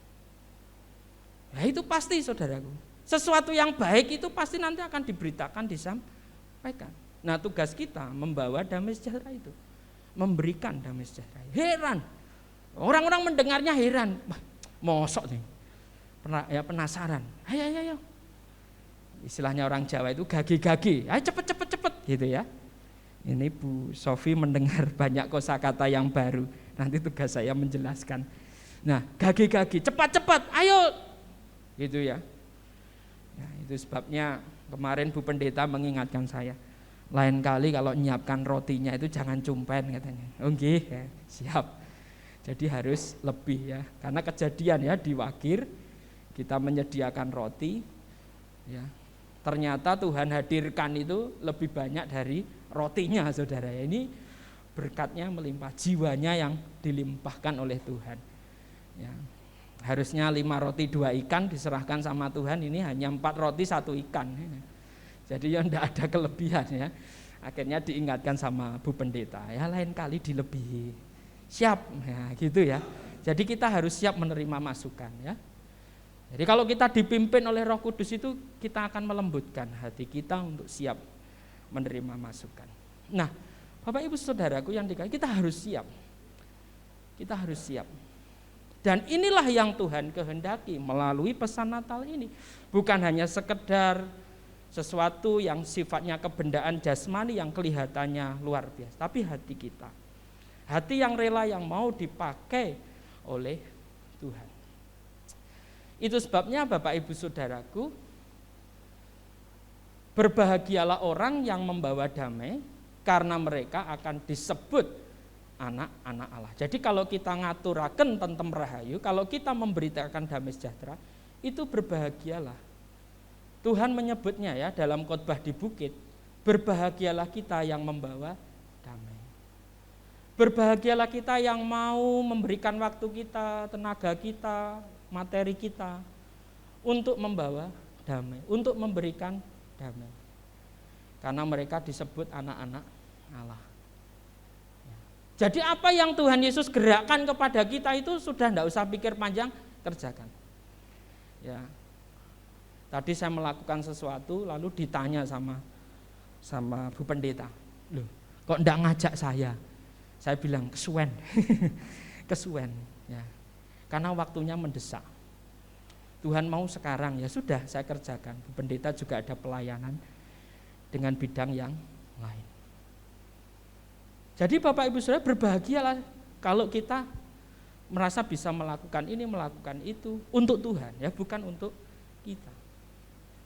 Nah, itu pasti Saudaraku. Sesuatu yang baik itu pasti nanti akan diberitakan, disampaikan. Nah, tugas kita membawa damai sejahtera itu, memberikan damai sejahtera. Heran, orang-orang mendengarnya heran. Wah, mosok nih, penasaran. Ayo. Istilahnya orang Jawa itu gage-gage. Ayo cepet gitu ya. Ini Bu Sofi mendengar banyak kosakata yang baru. Nanti tugas saya menjelaskan. Nah, gage-gage, cepat, ayo, gitu ya. Ya, itu sebabnya kemarin Bu Pendeta mengingatkan saya, lain kali kalau menyiapkan rotinya itu jangan cumpen katanya. Oke, ya, siap. Jadi harus lebih ya, karena kejadian ya di Wakir kita menyediakan roti, ya ternyata Tuhan hadirkan itu lebih banyak dari rotinya, saudara. Ini berkatnya melimpah, jiwanya yang dilimpahkan oleh Tuhan. Ya. Harusnya 5 roti 2 ikan diserahkan sama Tuhan, ini hanya 4 roti 1 ikan. Jadi ya tidak ada kelebihan ya. Akhirnya diingatkan sama Bu Pendeta, ya lain kali dilebihi. Siap, ya gitu ya. Jadi kita harus siap menerima masukan ya. Jadi kalau kita dipimpin oleh Roh Kudus itu kita akan melembutkan hati kita untuk siap menerima masukan. Nah, Bapak Ibu Saudaraku yang dikasihi, kita harus siap. Kita harus siap. Dan inilah yang Tuhan kehendaki melalui pesan Natal ini. Bukan hanya sekedar sesuatu yang sifatnya kebendaan jasmani yang kelihatannya luar biasa, tapi hati kita. Hati yang rela, yang mau dipakai oleh Tuhan. Itu sebabnya Bapak Ibu Saudaraku, berbahagialah orang yang membawa damai, karena mereka akan disebut anak-anak Allah. Jadi kalau kita ngaturaken tentem rahayu, kalau kita memberitakan damai sejahtera, itu berbahagialah. Tuhan menyebutnya ya dalam khotbah di bukit, berbahagialah kita yang membawa damai. Berbahagialah kita yang mau memberikan waktu kita, tenaga kita, materi kita untuk membawa damai, untuk memberikan damai. Karena mereka disebut anak-anak Allah. Jadi apa yang Tuhan Yesus gerakkan kepada kita itu sudah tidak usah pikir panjang, kerjakan. Ya. Tadi saya melakukan sesuatu lalu ditanya sama Bu Pendeta, loh kok enggak ngajak saya? Saya bilang kesuwen, kesuwen. Ya. Karena waktunya mendesak. Tuhan mau sekarang, ya sudah saya kerjakan. Bu Pendeta juga ada pelayanan dengan bidang yang lain. Jadi Bapak Ibu Saudara, berbahagialah kalau kita merasa bisa melakukan ini, melakukan itu untuk Tuhan, ya bukan untuk kita.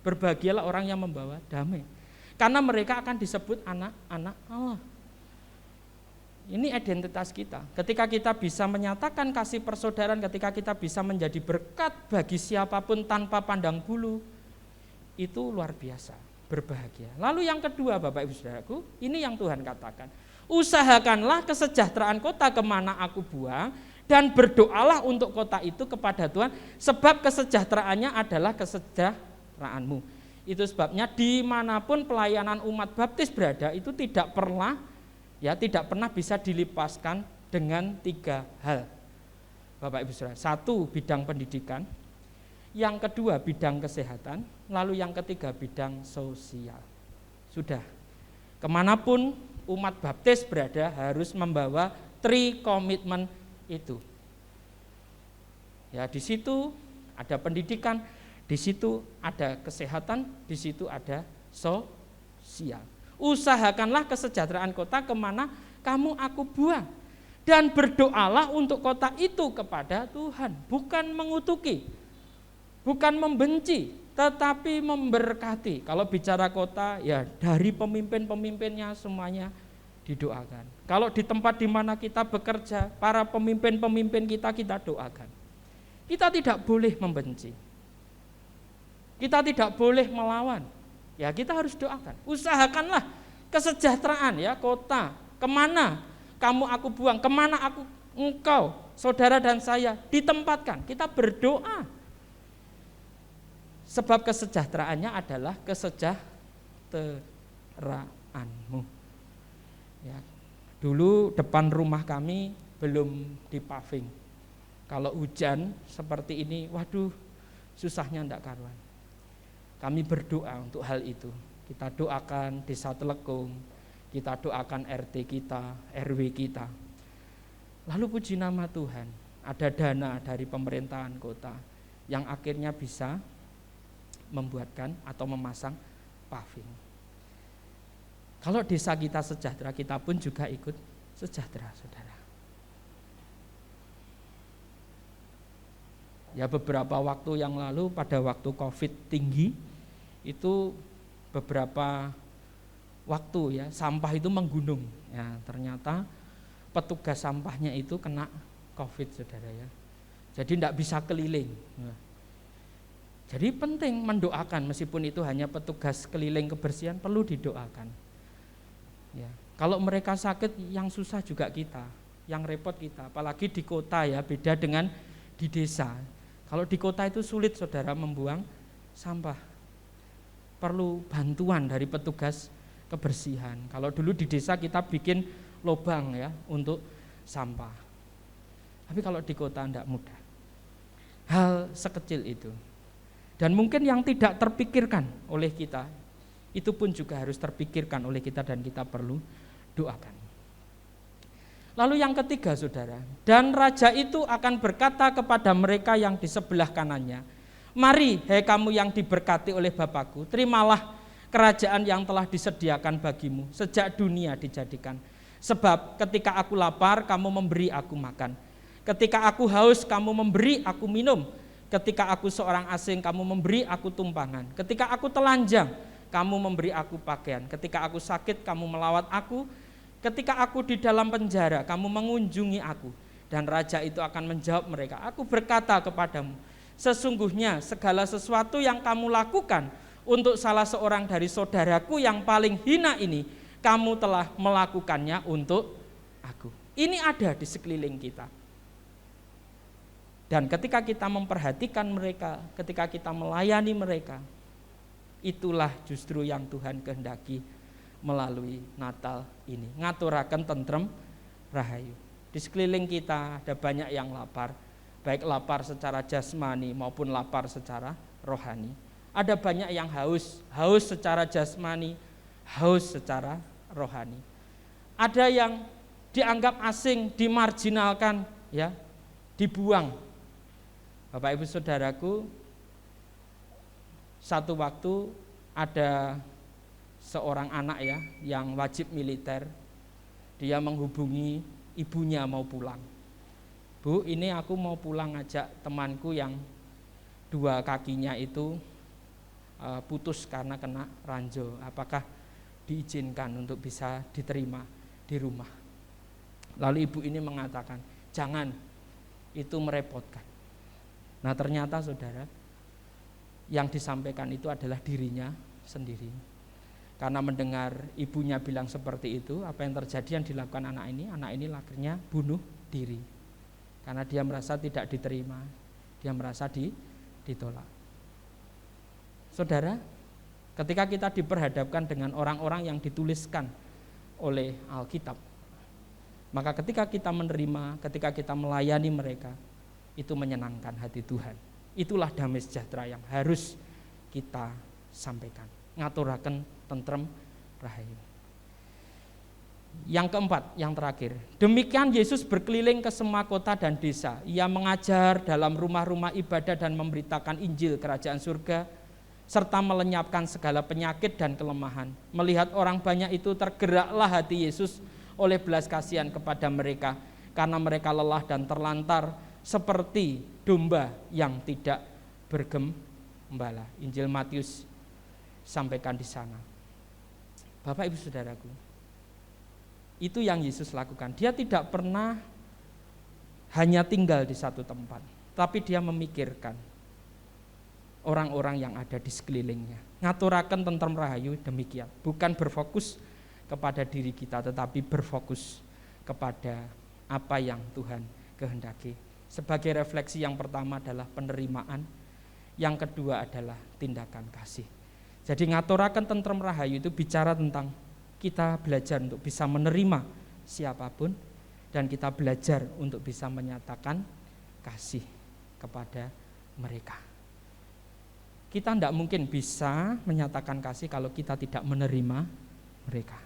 Berbahagialah orang yang membawa damai, karena mereka akan disebut anak-anak Allah. Ini identitas kita. Ketika kita bisa menyatakan kasih persaudaraan, ketika kita bisa menjadi berkat bagi siapapun tanpa pandang bulu, itu luar biasa, berbahagia. Lalu yang kedua Bapak Ibu Saudaraku, ini yang Tuhan katakan, usahakanlah kesejahteraan kota kemana aku buang, dan berdoalah untuk kota itu kepada Tuhan, sebab kesejahteraannya adalah kesejahteraanmu. Itu sebabnya dimanapun pelayanan umat baptis berada, itu tidak pernah bisa dilepaskan dengan 3 hal. Bapak Ibu Saudara, 1 bidang pendidikan, yang kedua bidang kesehatan, lalu yang ketiga bidang sosial. Sudah, kemanapun umat baptis berada harus membawa 3 komitmen itu. Ya, di situ ada pendidikan, di situ ada kesehatan, di situ ada sosial. Usahakanlah kesejahteraan kota kemana kamu aku buang, dan berdoalah untuk kota itu kepada Tuhan, bukan mengutuki, bukan membenci, tetapi memberkati. Kalau bicara kota, ya dari pemimpin-pemimpinnya semuanya didoakan. Kalau di tempat di mana kita bekerja, para pemimpin-pemimpin kita doakan. Kita tidak boleh membenci, kita tidak boleh melawan. Ya kita harus doakan. Usahakanlah kesejahteraan ya kota, kemana kamu aku buang, kemana engkau, saudara dan saya ditempatkan. Kita berdoa. Sebab kesejahteraannya adalah kesejahteraanmu. Ya, dulu depan rumah kami belum dipaving. Kalau hujan seperti ini, waduh susahnya enggak karuan. Kami berdoa untuk hal itu. Kita doakan Desa Telekung, kita doakan RT kita, RW kita. Lalu puji nama Tuhan, ada dana dari pemerintahan kota yang akhirnya bisa membuatkan atau memasang paving. Kalau desa kita sejahtera, kita pun juga ikut sejahtera, saudara. Ya beberapa waktu yang lalu pada waktu COVID tinggi, itu beberapa waktu ya sampah itu menggunung. Ya ternyata petugas sampahnya itu kena COVID, saudara ya. Jadi tidak bisa keliling. Jadi penting mendoakan, meskipun itu hanya petugas keliling kebersihan, perlu didoakan. Ya, kalau mereka sakit, yang susah juga kita, yang repot kita. Apalagi di kota ya, beda dengan di desa. Kalau di kota itu sulit saudara membuang sampah, perlu bantuan dari petugas kebersihan. Kalau dulu di desa kita bikin lubang ya untuk sampah. Tapi kalau di kota tidak mudah. Hal sekecil itu. Dan mungkin yang tidak terpikirkan oleh kita, itu pun juga harus terpikirkan oleh kita dan kita perlu doakan. Lalu yang ketiga saudara, dan raja itu akan berkata kepada mereka yang di sebelah kanannya, mari hai kamu yang diberkati oleh Bapakku, terimalah kerajaan yang telah disediakan bagimu sejak dunia dijadikan. Sebab ketika aku lapar, kamu memberi aku makan. Ketika aku haus, kamu memberi aku minum. Ketika aku seorang asing, kamu memberi aku tumpangan. Ketika aku telanjang, kamu memberi aku pakaian. Ketika aku sakit, kamu melawat aku. Ketika aku di dalam penjara, kamu mengunjungi aku. Dan raja itu akan menjawab mereka, aku berkata kepadamu, sesungguhnya segala sesuatu yang kamu lakukan untuk salah seorang dari saudaraku yang paling hina ini, kamu telah melakukannya untuk aku. Ini ada di sekeliling kita. Dan ketika kita memperhatikan mereka, ketika kita melayani mereka, itulah justru yang Tuhan kehendaki melalui Natal ini. Ngaturaken tentrem rahayu. Di sekeliling kita ada banyak yang lapar, baik lapar secara jasmani maupun lapar secara rohani. Ada banyak yang haus secara jasmani, haus secara rohani. Ada yang dianggap asing, dimarginalkan, ya, dibuang. Bapak Ibu Saudaraku, satu waktu ada seorang anak ya yang wajib militer. Dia menghubungi ibunya mau pulang. Bu, ini aku mau pulang ngajak temanku yang dua kakinya itu putus karena kena ranjau. Apakah diizinkan untuk bisa diterima di rumah? Lalu ibu ini mengatakan, jangan, itu merepotkan. Nah ternyata saudara, yang disampaikan itu adalah dirinya sendiri. Karena mendengar ibunya bilang seperti itu, apa yang terjadi yang dilakukan anak ini akhirnya bunuh diri. Karena dia merasa tidak diterima, dia merasa ditolak. Saudara, ketika kita diperhadapkan dengan orang-orang yang dituliskan oleh Alkitab, maka ketika kita menerima, ketika kita melayani mereka, itu menyenangkan hati Tuhan. Itulah damai sejahtera yang harus kita sampaikan. Ngaturaken tentrem rahayu. Yang keempat, yang terakhir. Demikian Yesus berkeliling ke semua kota dan desa. Ia mengajar dalam rumah-rumah ibadah dan memberitakan Injil kerajaan surga, serta melenyapkan segala penyakit dan kelemahan. Melihat orang banyak itu, tergeraklah hati Yesus oleh belas kasihan kepada mereka, karena mereka lelah dan terlantar seperti domba yang tidak bergembala. Injil Matius sampaikan di sana. Bapak Ibu Saudaraku, itu yang Yesus lakukan. Dia tidak pernah hanya tinggal di satu tempat, tapi dia memikirkan orang-orang yang ada di sekelilingnya. Ngaturaken tentrem rahayu demikian, bukan berfokus kepada diri kita, tetapi berfokus kepada apa yang Tuhan kehendaki. Sebagai refleksi yang pertama adalah penerimaan, yang kedua adalah tindakan kasih. Jadi ngaturaken tentrem rahayu itu bicara tentang kita belajar untuk bisa menerima siapapun, dan kita belajar untuk bisa menyatakan kasih kepada mereka. Kita tidak mungkin bisa menyatakan kasih kalau kita tidak menerima mereka.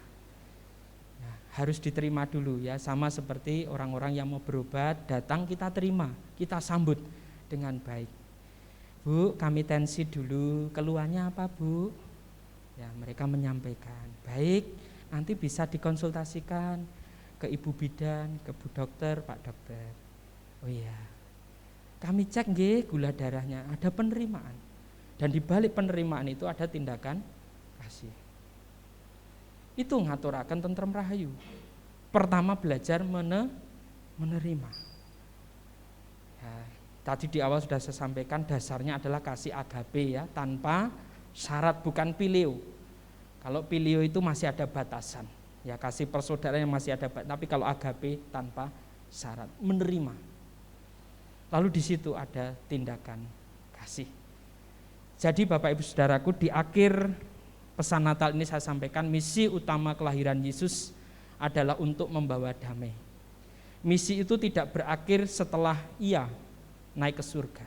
Harus diterima dulu ya, sama seperti orang-orang yang mau berobat, datang kita terima, kita sambut dengan baik. Bu, kami tensi dulu, keluhannya apa Bu? Ya, mereka menyampaikan, baik, nanti bisa dikonsultasikan ke ibu bidan, ke bu dokter, pak dokter. Oh iya, kami cek nggih gula darahnya, ada penerimaan. Dan di balik penerimaan itu ada tindakan kasih. Itu ngaturaken tentrem rahayu. Pertama belajar menerima. Ya, tadi di awal sudah saya sampaikan dasarnya adalah kasih agape ya, tanpa syarat, bukan pileo. Kalau pileo itu masih ada batasan. Ya, kasih persaudaraan yang masih ada batasan, tapi kalau agape tanpa syarat, menerima. Lalu di situ ada tindakan kasih. Jadi Bapak Ibu Saudaraku, di akhir pesan Natal ini saya sampaikan misi utama kelahiran Yesus adalah untuk membawa damai. Misi itu tidak berakhir setelah ia naik ke surga.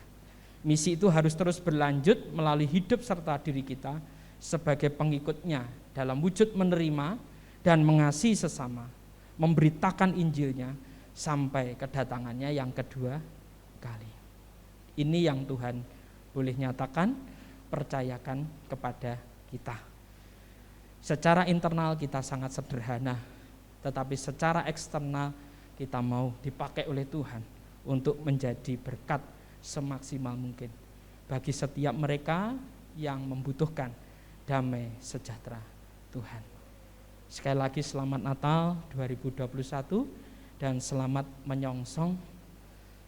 Misi itu harus terus berlanjut melalui hidup serta diri kita sebagai pengikutnya dalam wujud menerima dan mengasihi sesama, memberitakan Injilnya sampai kedatangannya yang kedua kali. Ini yang Tuhan boleh nyatakan, percayakan kepada kita. Secara internal kita sangat sederhana, tetapi secara eksternal kita mau dipakai oleh Tuhan untuk menjadi berkat semaksimal mungkin bagi setiap mereka yang membutuhkan damai sejahtera Tuhan. Sekali lagi selamat Natal 2021 dan selamat menyongsong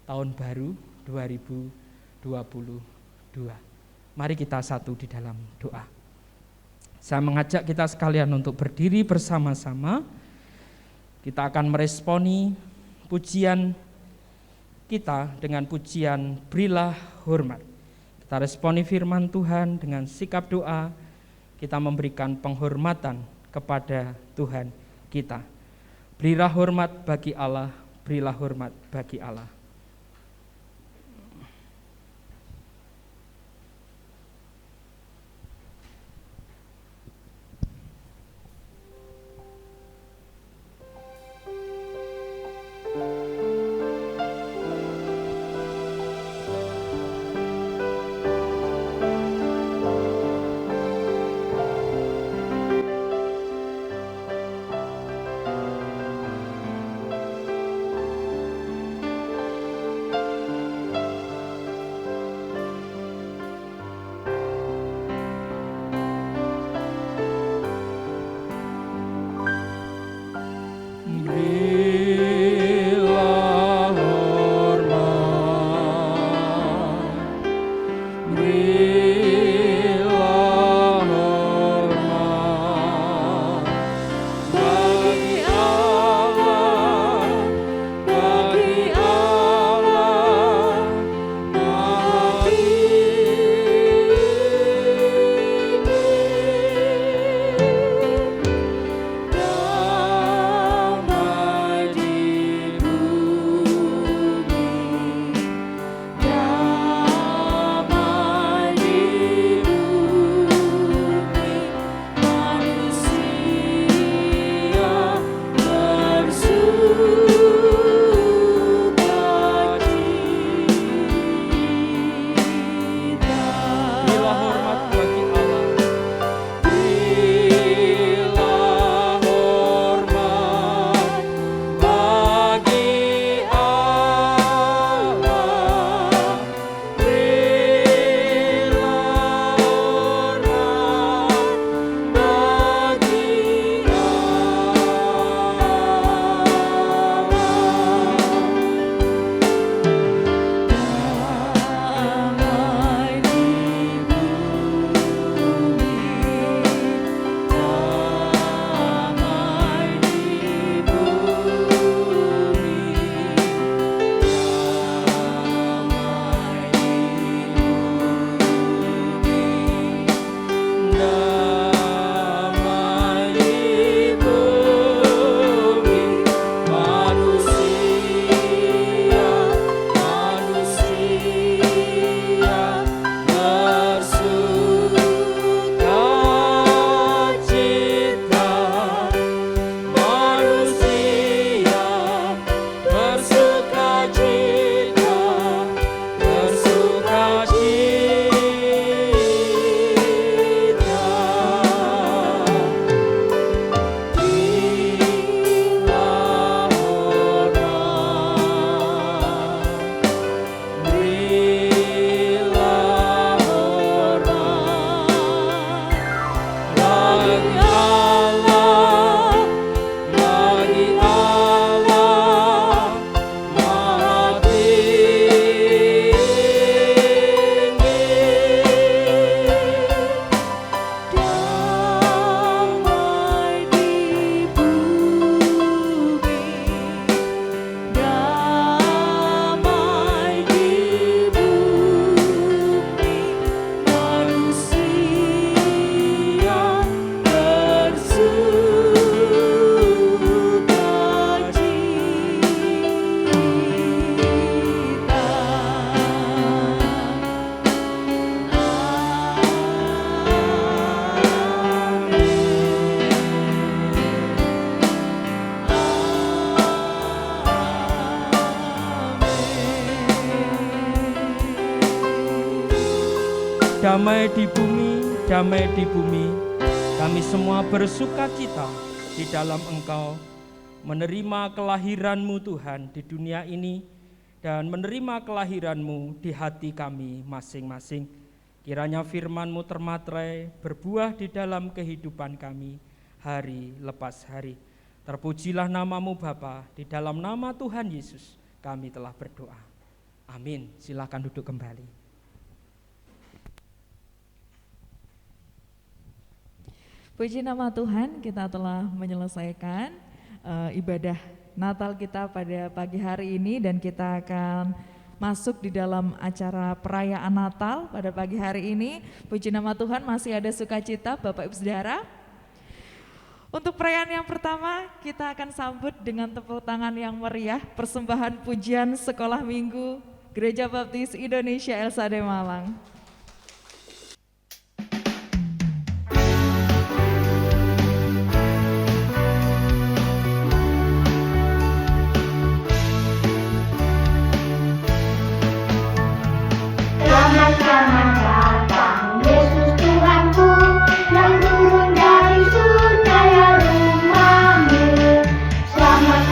tahun baru 2022. Mari kita satu di dalam doa. Saya mengajak kita sekalian untuk berdiri bersama-sama Kita akan meresponi pujian kita dengan pujian Berilah Hormat. Kita responi firman Tuhan dengan sikap doa, kita memberikan penghormatan kepada Tuhan kita. Berilah hormat bagi Allah, berilah hormat bagi Allah. Damai di bumi, damai di bumi. Kami semua bersuka cita di dalam Engkau, menerima kelahiran-Mu Tuhan di dunia ini dan menerima kelahiran-Mu di hati kami masing-masing. Kiranya firman-Mu termaterai, berbuah di dalam kehidupan kami hari lepas hari. Terpujilah nama-Mu Bapa, di dalam nama Tuhan Yesus kami telah berdoa. Amin. Silakan duduk kembali. Puji nama Tuhan, kita telah menyelesaikan ibadah Natal kita pada pagi hari ini, dan kita akan masuk di dalam acara perayaan Natal pada pagi hari ini. Puji nama Tuhan, masih ada sukacita Bapak Ibu Saudara. Untuk perayaan yang pertama, kita akan sambut dengan tepuk tangan yang meriah persembahan pujian Sekolah Minggu Gereja Baptis Indonesia LSAD Malang. Selamat datang Yesus Tuhanku, yang turun dari surga ya rumahmu. Selamat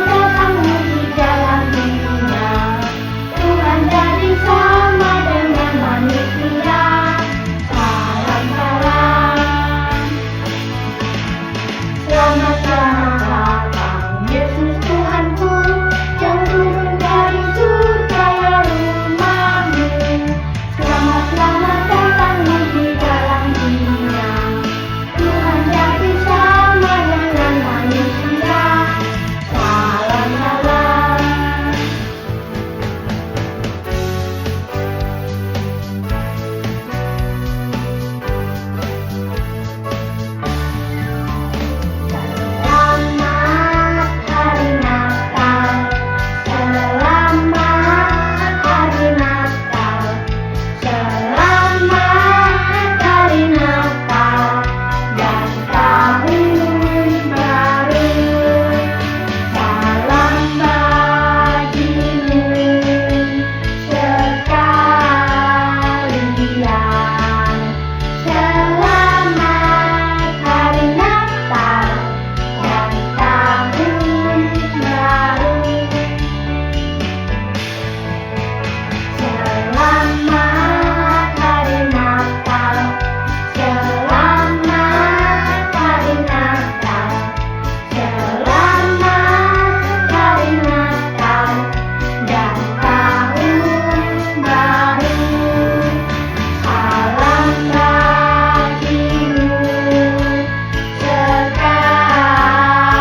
datangmu di dalam dunia. Tuhan dari sama dengan manusia. Salam salam. Selamat datang Yesus Tuhanku, yang turun dari surga ya rumahmu. Selamat datangmu di dalam dunia. Tuhan jadi sama dengan manusia. Salam salam. Selamat hari Natal. Selamat hari Natal. Selamat hari Natal dan tahun baru. Salam bagimu sekalian. Selamat hari Natal dan tahun baru. Selamat hari Natal. Selamat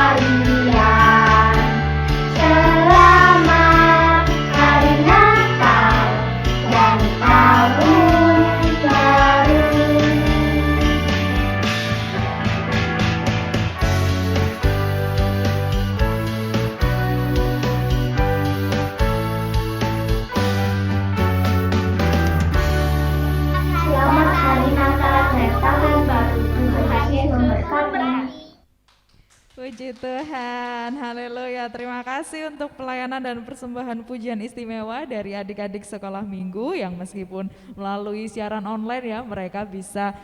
hari Natal. Selamat hari Natal dan tahun baru. Salam bagimu sekalian. Selamat hari Natal dan tahun baru. Selamat hari Natal dan tahun baru. Tuhan Yesus memberkati. Puji Tuhan, haleluya. Terima kasih untuk pelayanan dan persembahan pujian istimewa dari adik-adik sekolah minggu yang meskipun melalui siaran online ya, mereka bisa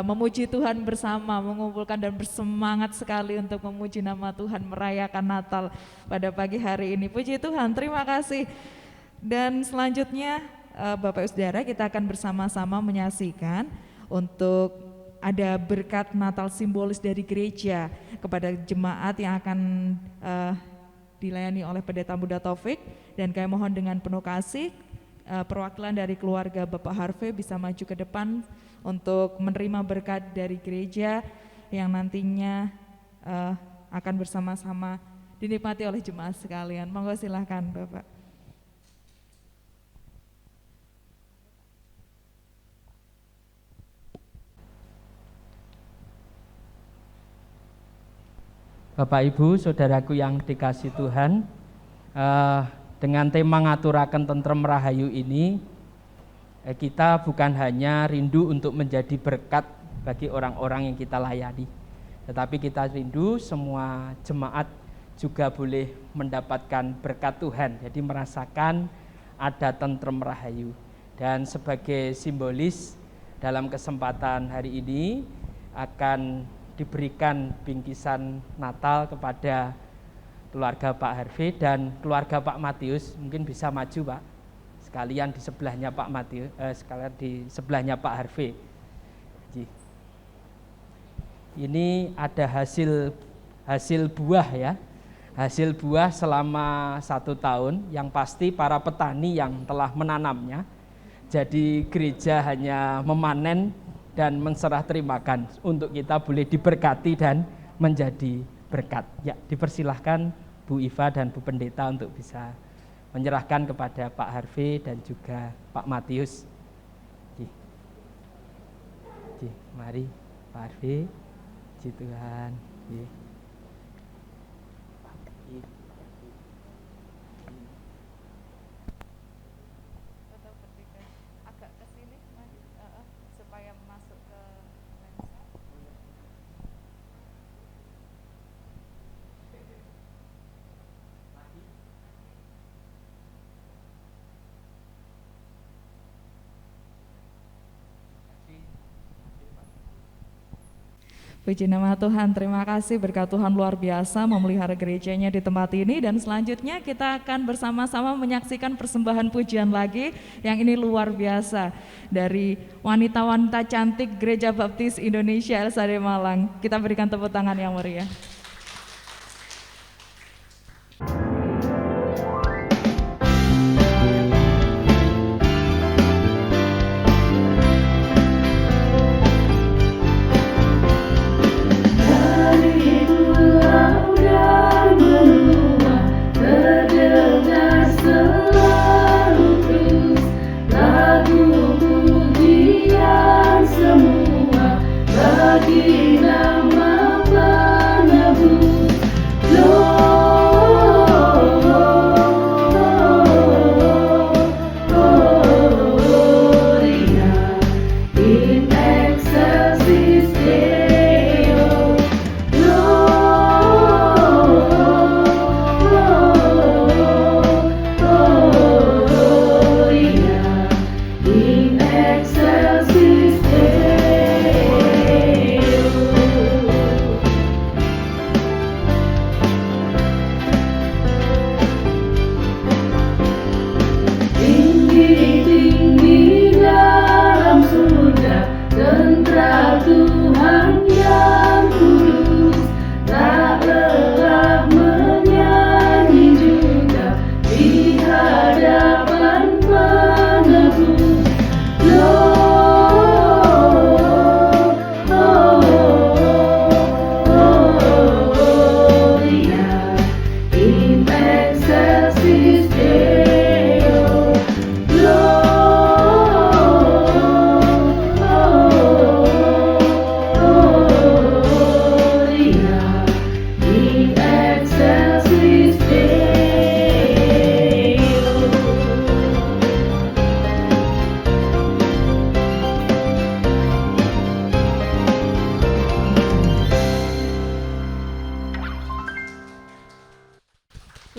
memuji Tuhan bersama, mengumpulkan dan bersemangat sekali untuk memuji nama Tuhan, merayakan Natal pada pagi hari ini. Puji Tuhan, terima kasih. Dan selanjutnya Bapak Ibu Saudara, kita akan bersama-sama menyaksikan untuk ada berkat Natal simbolis dari gereja kepada jemaat yang akan dilayani oleh Pendeta Muda Taufik, dan kami mohon dengan penuh kasih perwakilan dari keluarga Bapak Harvey bisa maju ke depan untuk menerima berkat dari gereja yang nantinya akan bersama-sama dinikmati oleh jemaat sekalian. Monggo silahkan Bapak. Bapak Ibu, saudaraku yang dikasih Tuhan, dengan tema ngaturaken tentrem rahayu ini, kita bukan hanya rindu untuk menjadi berkat bagi orang-orang yang kita layani, tetapi kita rindu semua jemaat juga boleh mendapatkan berkat Tuhan, jadi merasakan ada tentrem rahayu. Dan sebagai simbolis dalam kesempatan hari ini akan diberikan bingkisan Natal kepada keluarga Pak Harvey dan keluarga Pak Matius. Mungkin bisa maju Pak, sekalian di sebelahnya Pak Matius, sekalian di sebelahnya Pak Harvey. Ini ada hasil buah ya, hasil buah selama 1 tahun, yang pasti para petani yang telah menanamnya. Jadi gereja hanya memanen dan menserah terimakan untuk kita boleh diberkati dan menjadi berkat. Ya, dipersilahkan Bu Iva dan Bu Pendeta untuk bisa menyerahkan kepada Pak Harvey dan juga Pak Matius. Mari Pak Harvey, puji Tuhan. Agak ke sini supaya masuk ke lensa. Puji nama Tuhan, terima kasih berkat Tuhan luar biasa memelihara gerejanya di tempat ini, dan selanjutnya kita akan bersama-sama menyaksikan persembahan pujian lagi yang ini luar biasa dari wanita-wanita cantik Gereja Baptis Indonesia LSD Malang. Kita berikan tepuk tangan yang meriah. Bagi nama penebus,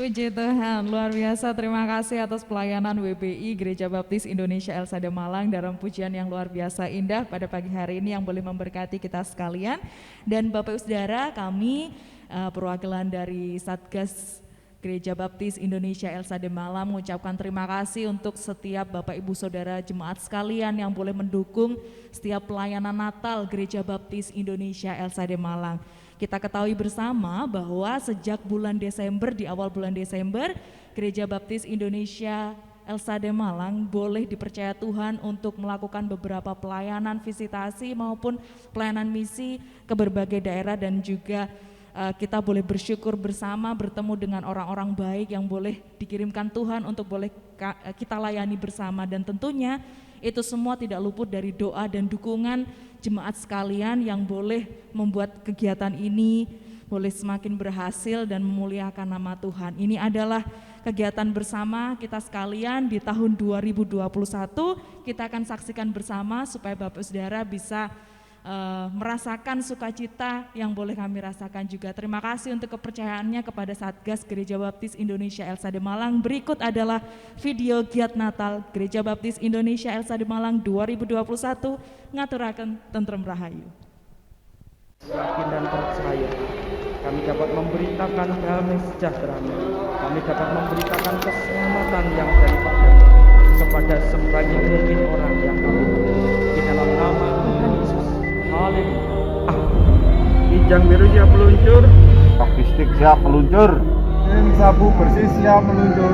Puji Tuhan, luar biasa. Terima kasih atas pelayanan WBI Gereja Baptis Indonesia LSD Malang dalam pujian yang luar biasa indah pada pagi hari ini yang boleh memberkati kita sekalian. Dan Bapak Ibu Saudara, kami perwakilan dari Satgas Gereja Baptis Indonesia LSD Malang mengucapkan terima kasih untuk setiap Bapak Ibu Saudara jemaat sekalian yang boleh mendukung setiap pelayanan Natal Gereja Baptis Indonesia LSD Malang. Kita ketahui bersama bahwa sejak bulan Desember, di awal bulan Desember, Gereja Baptis Indonesia LSD Malang boleh dipercaya Tuhan untuk melakukan beberapa pelayanan visitasi maupun pelayanan misi ke berbagai daerah, dan juga kita boleh bersyukur bersama bertemu dengan orang-orang baik yang boleh dikirimkan Tuhan untuk boleh kita layani bersama. Dan tentunya itu semua tidak luput dari doa dan dukungan jemaat sekalian yang boleh membuat kegiatan ini boleh semakin berhasil dan memuliakan nama Tuhan. Ini adalah kegiatan bersama kita sekalian di tahun 2021. Kita akan saksikan bersama supaya Bapak Saudara bisa merasakan sukacita yang boleh kami rasakan juga. Terima kasih untuk kepercayaannya kepada Satgas Gereja Baptis Indonesia LSD Malang. Berikut adalah video giat Natal Gereja Baptis Indonesia LSD Malang 2021 ngaturaken tentrem rahayu. Yakin dan percaya kami dapat memberitakan damai sejahtera, kami dapat memberitakan keselamatan yang daripada kepada sebanyak mungkin orang yang kami di dalam nama Tuhan Yesus. Haleluya. Kijang biru siap meluncur. Logistik siap meluncur. Tim sabu bersih siap meluncur.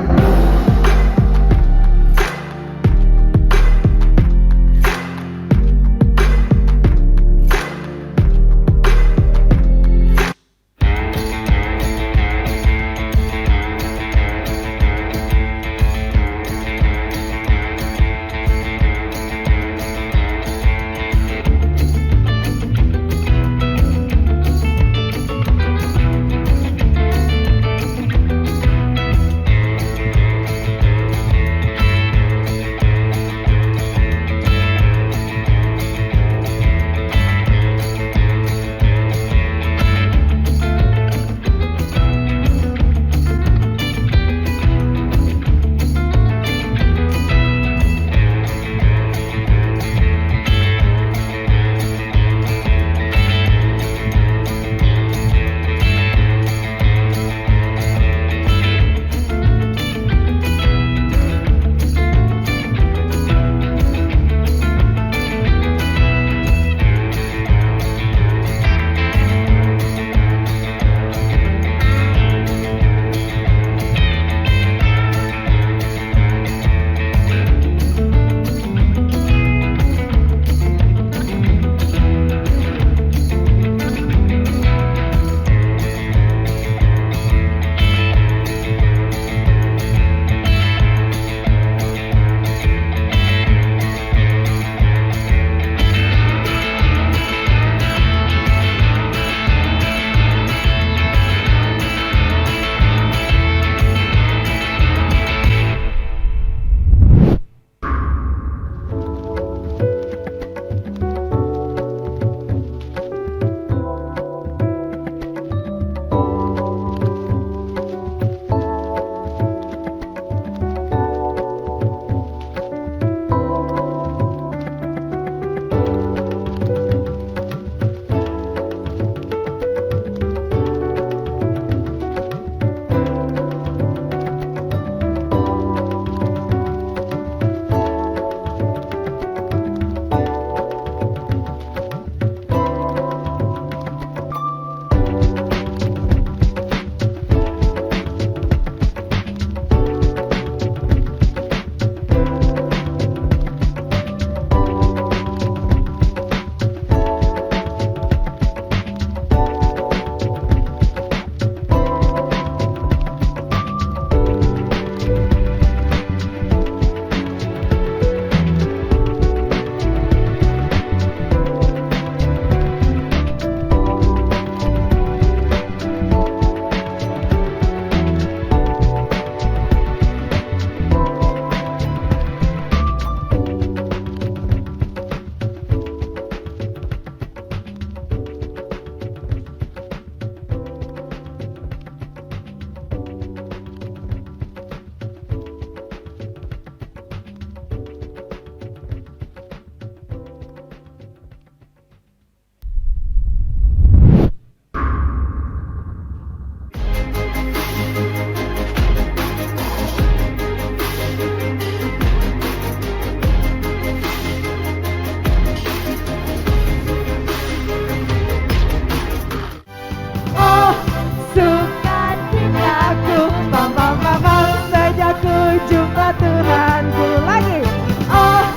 jumpa Tuhanku lagi. Oh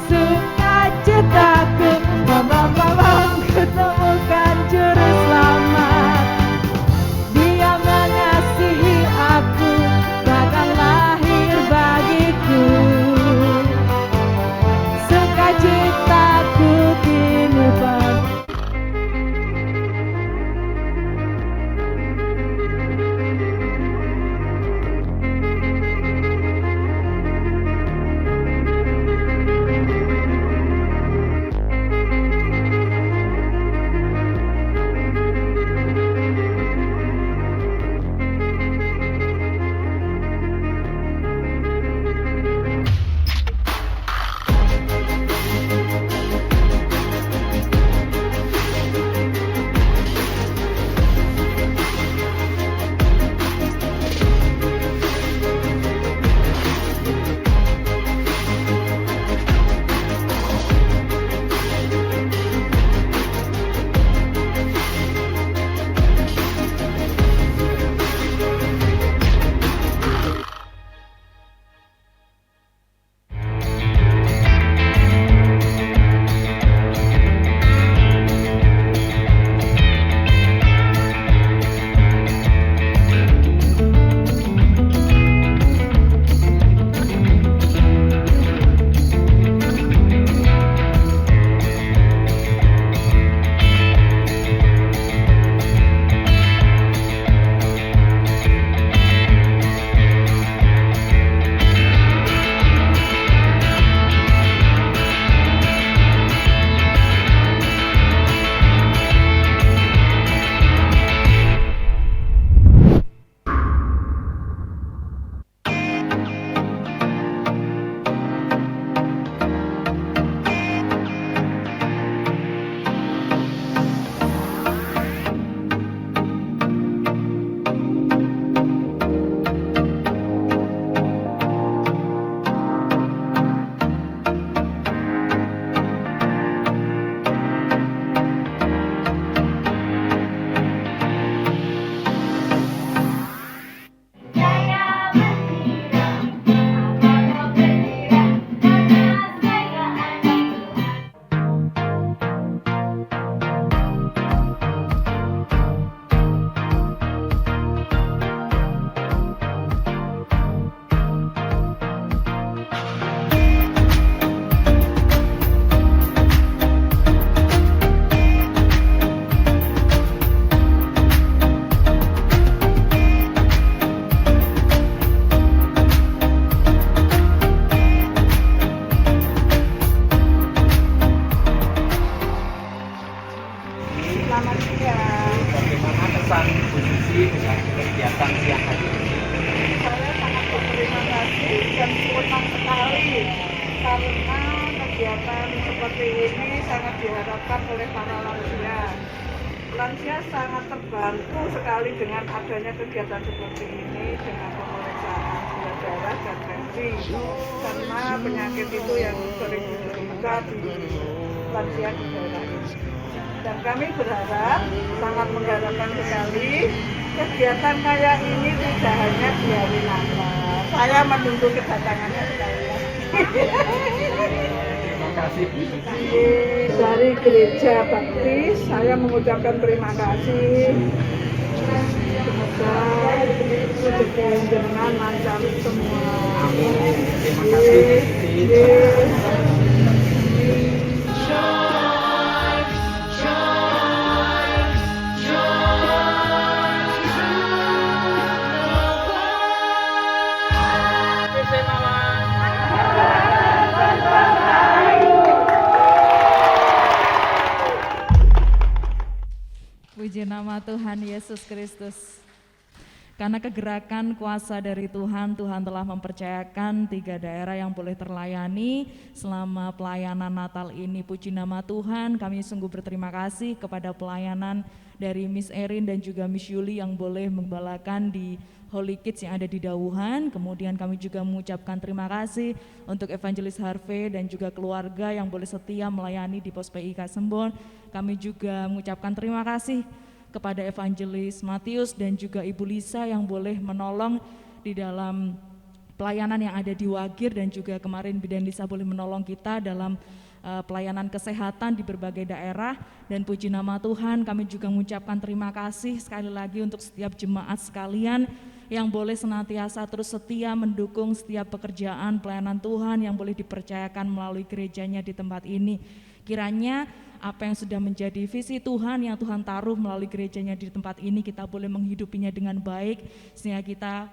sukacitaku, kutemukan juru selamat. Dia mengasihi aku, bahkan lahir bagiku. Sukacitaku kini penuh. kegiatan seperti ini sangat diharapkan oleh para lansia. Lansia sangat terbantu sekali dengan adanya kegiatan seperti ini dengan pemeriksaan gula darah dan tensi, karena penyakit itu yang sering diderita di lansia di daerah ini. Dan kami berharap, sangat mengharapkan sekali kegiatan kayak ini tidak hanya di hari Natal. Saya menunggu kedatangannya sekalian. Terima kasih Bu Suci. Dari Gereja Baptis, saya mengucapkan terima kasih. Semoga rezeki jenengan lancar semua. Amin. Terima kasih Bu Suci. Puji nama Tuhan Yesus Kristus. Karena kegerakan kuasa dari Tuhan, Tuhan telah mempercayakan 3 daerah yang boleh terlayani selama pelayanan Natal ini. Puji nama Tuhan, kami sungguh berterima kasih kepada pelayanan dari Miss Erin dan juga Miss Yuli yang boleh membalakan di Holy Kids yang ada di Dauhan. Kemudian kami juga mengucapkan terima kasih untuk Evangelis Harvey dan juga keluarga yang boleh setia melayani di Pos PIK Sembon. Kami juga mengucapkan terima kasih kepada Evangelis Matius dan juga Ibu Lisa yang boleh menolong di dalam pelayanan yang ada di Wagir, dan juga kemarin Bidan Lisa boleh menolong kita dalam pelayanan kesehatan di berbagai daerah. Dan puji nama Tuhan, kami juga mengucapkan terima kasih sekali lagi untuk setiap jemaat sekalian yang boleh senantiasa terus setia mendukung setiap pekerjaan pelayanan Tuhan yang boleh dipercayakan melalui gerejanya di tempat ini. Kiranya apa yang sudah menjadi visi Tuhan yang Tuhan taruh melalui gerejanya di tempat ini, kita boleh menghidupinya dengan baik, sehingga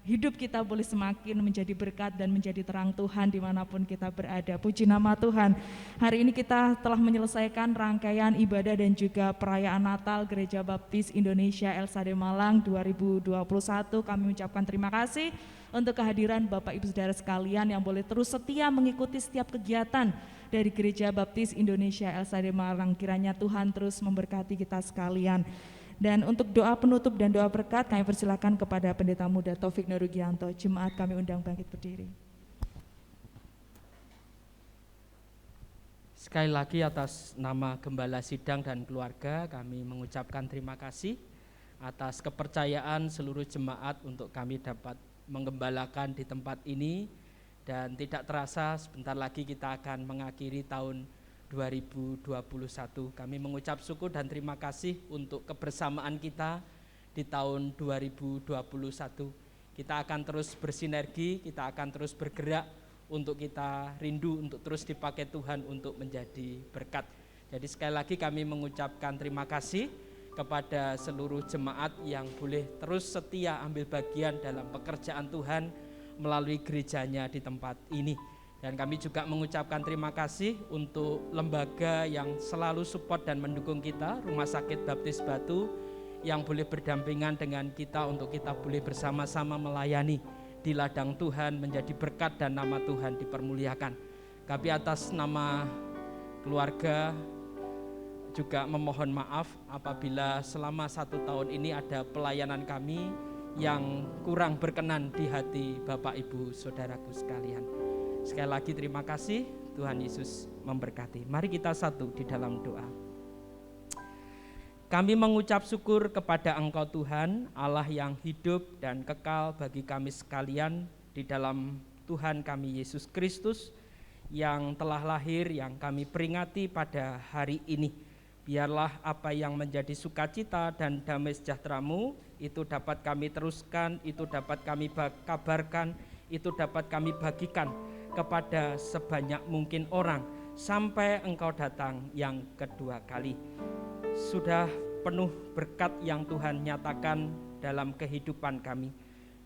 hidup kita boleh semakin menjadi berkat dan menjadi terang Tuhan dimanapun kita berada. Puji nama Tuhan. Hari ini kita telah menyelesaikan rangkaian ibadah dan juga perayaan Natal Gereja Baptis Indonesia Elsa de Malang 2021. Kami mengucapkan terima kasih untuk kehadiran Bapak Ibu Saudara sekalian yang boleh terus setia mengikuti setiap kegiatan dari Gereja Baptis Indonesia Elsa de Malang. Kiranya Tuhan terus memberkati kita sekalian. Dan untuk doa penutup dan doa berkat, kami persilakan kepada Pendeta Muda Taufik Nurugianto. Jemaat kami undang bangkit berdiri. Sekali lagi atas nama Gembala Sidang dan keluarga, kami mengucapkan terima kasih atas kepercayaan seluruh jemaat untuk kami dapat menggembalakan di tempat ini. Dan tidak terasa sebentar lagi kita akan mengakhiri tahun 2021. Kami mengucap syukur dan terima kasih untuk kebersamaan kita di tahun 2021. Kita akan terus bersinergi, kita akan terus bergerak untuk kita rindu untuk terus dipakai Tuhan untuk menjadi berkat. Jadi sekali lagi kami mengucapkan terima kasih kepada seluruh jemaat yang boleh terus setia ambil bagian dalam pekerjaan Tuhan melalui gerejanya di tempat ini. Dan kami juga mengucapkan terima kasih untuk lembaga yang selalu support dan mendukung kita, Rumah Sakit Baptis Batu, yang boleh berdampingan dengan kita untuk kita boleh bersama-sama melayani di ladang Tuhan, menjadi berkat dan nama Tuhan dipermuliakan. Kami atas nama keluarga juga memohon maaf apabila selama 1 tahun ini ada pelayanan kami yang kurang berkenan di hati Bapak Ibu Saudaraku sekalian. Sekali lagi terima kasih, Tuhan Yesus memberkati. Mari kita satu di dalam doa. Kami mengucap syukur kepada Engkau Tuhan, Allah yang hidup dan kekal bagi kami sekalian di dalam Tuhan kami Yesus Kristus yang telah lahir, yang kami peringati pada hari ini. Biarlah apa yang menjadi sukacita dan damai sejahtera-Mu itu dapat kami teruskan, itu dapat kami kabarkan, itu dapat kami bagikan kepada sebanyak mungkin orang sampai Engkau datang yang kedua kali. Sudah penuh berkat yang Tuhan nyatakan dalam kehidupan kami.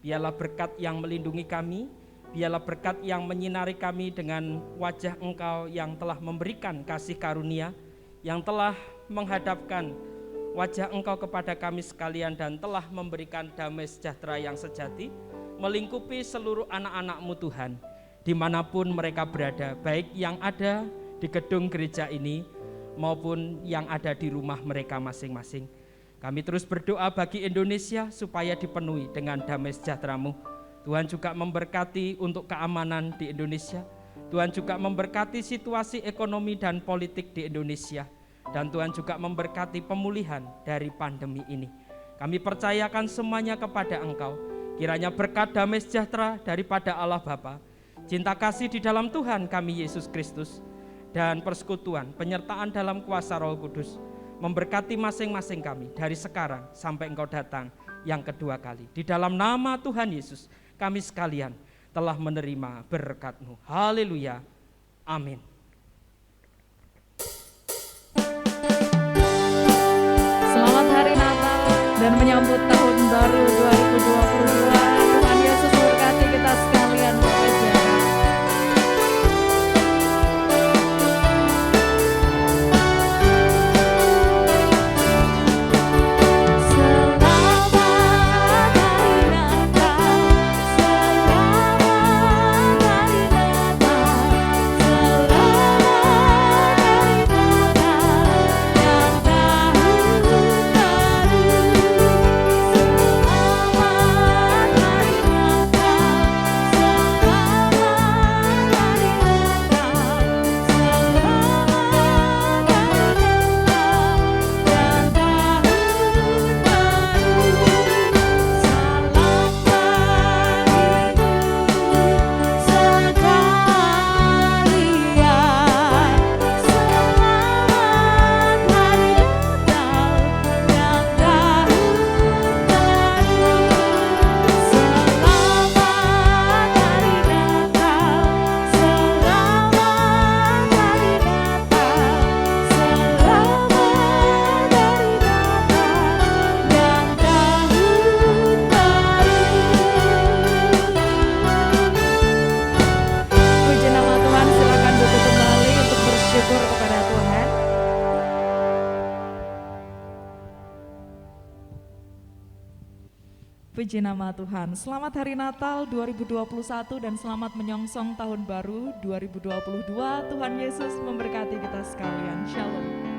Biarlah berkat yang melindungi kami, biarlah berkat yang menyinari kami dengan wajah Engkau yang telah memberikan kasih karunia, yang telah menghadapkan wajah Engkau kepada kami sekalian dan telah memberikan damai sejahtera yang sejati, melingkupi seluruh anak-anak-Mu Tuhan, dimanapun mereka berada, baik yang ada di gedung gereja ini maupun yang ada di rumah mereka masing-masing. Kami terus berdoa bagi Indonesia supaya dipenuhi dengan damai sejahtera-Mu. Tuhan juga memberkati untuk keamanan di Indonesia. Tuhan juga memberkati situasi ekonomi dan politik di Indonesia. Dan Tuhan juga memberkati pemulihan dari pandemi ini. Kami percayakan semuanya kepada Engkau. Kiranya berkat damai sejahtera daripada Allah Bapa, cinta kasih di dalam Tuhan kami Yesus Kristus, dan persekutuan penyertaan dalam kuasa Roh Kudus memberkati masing-masing kami dari sekarang sampai Engkau datang yang kedua kali. Di dalam nama Tuhan Yesus kami sekalian telah menerima berkat-Mu. Haleluya. Amin. Selamat Hari Natal dan menyambut Tahun Baru 2022. Tuhan Yesus memberkati kita sekalian. Selamat Puji nama Tuhan. Selamat Hari Natal 2021 dan selamat menyongsong tahun baru 2022. Tuhan Yesus memberkati kita sekalian. Shalom.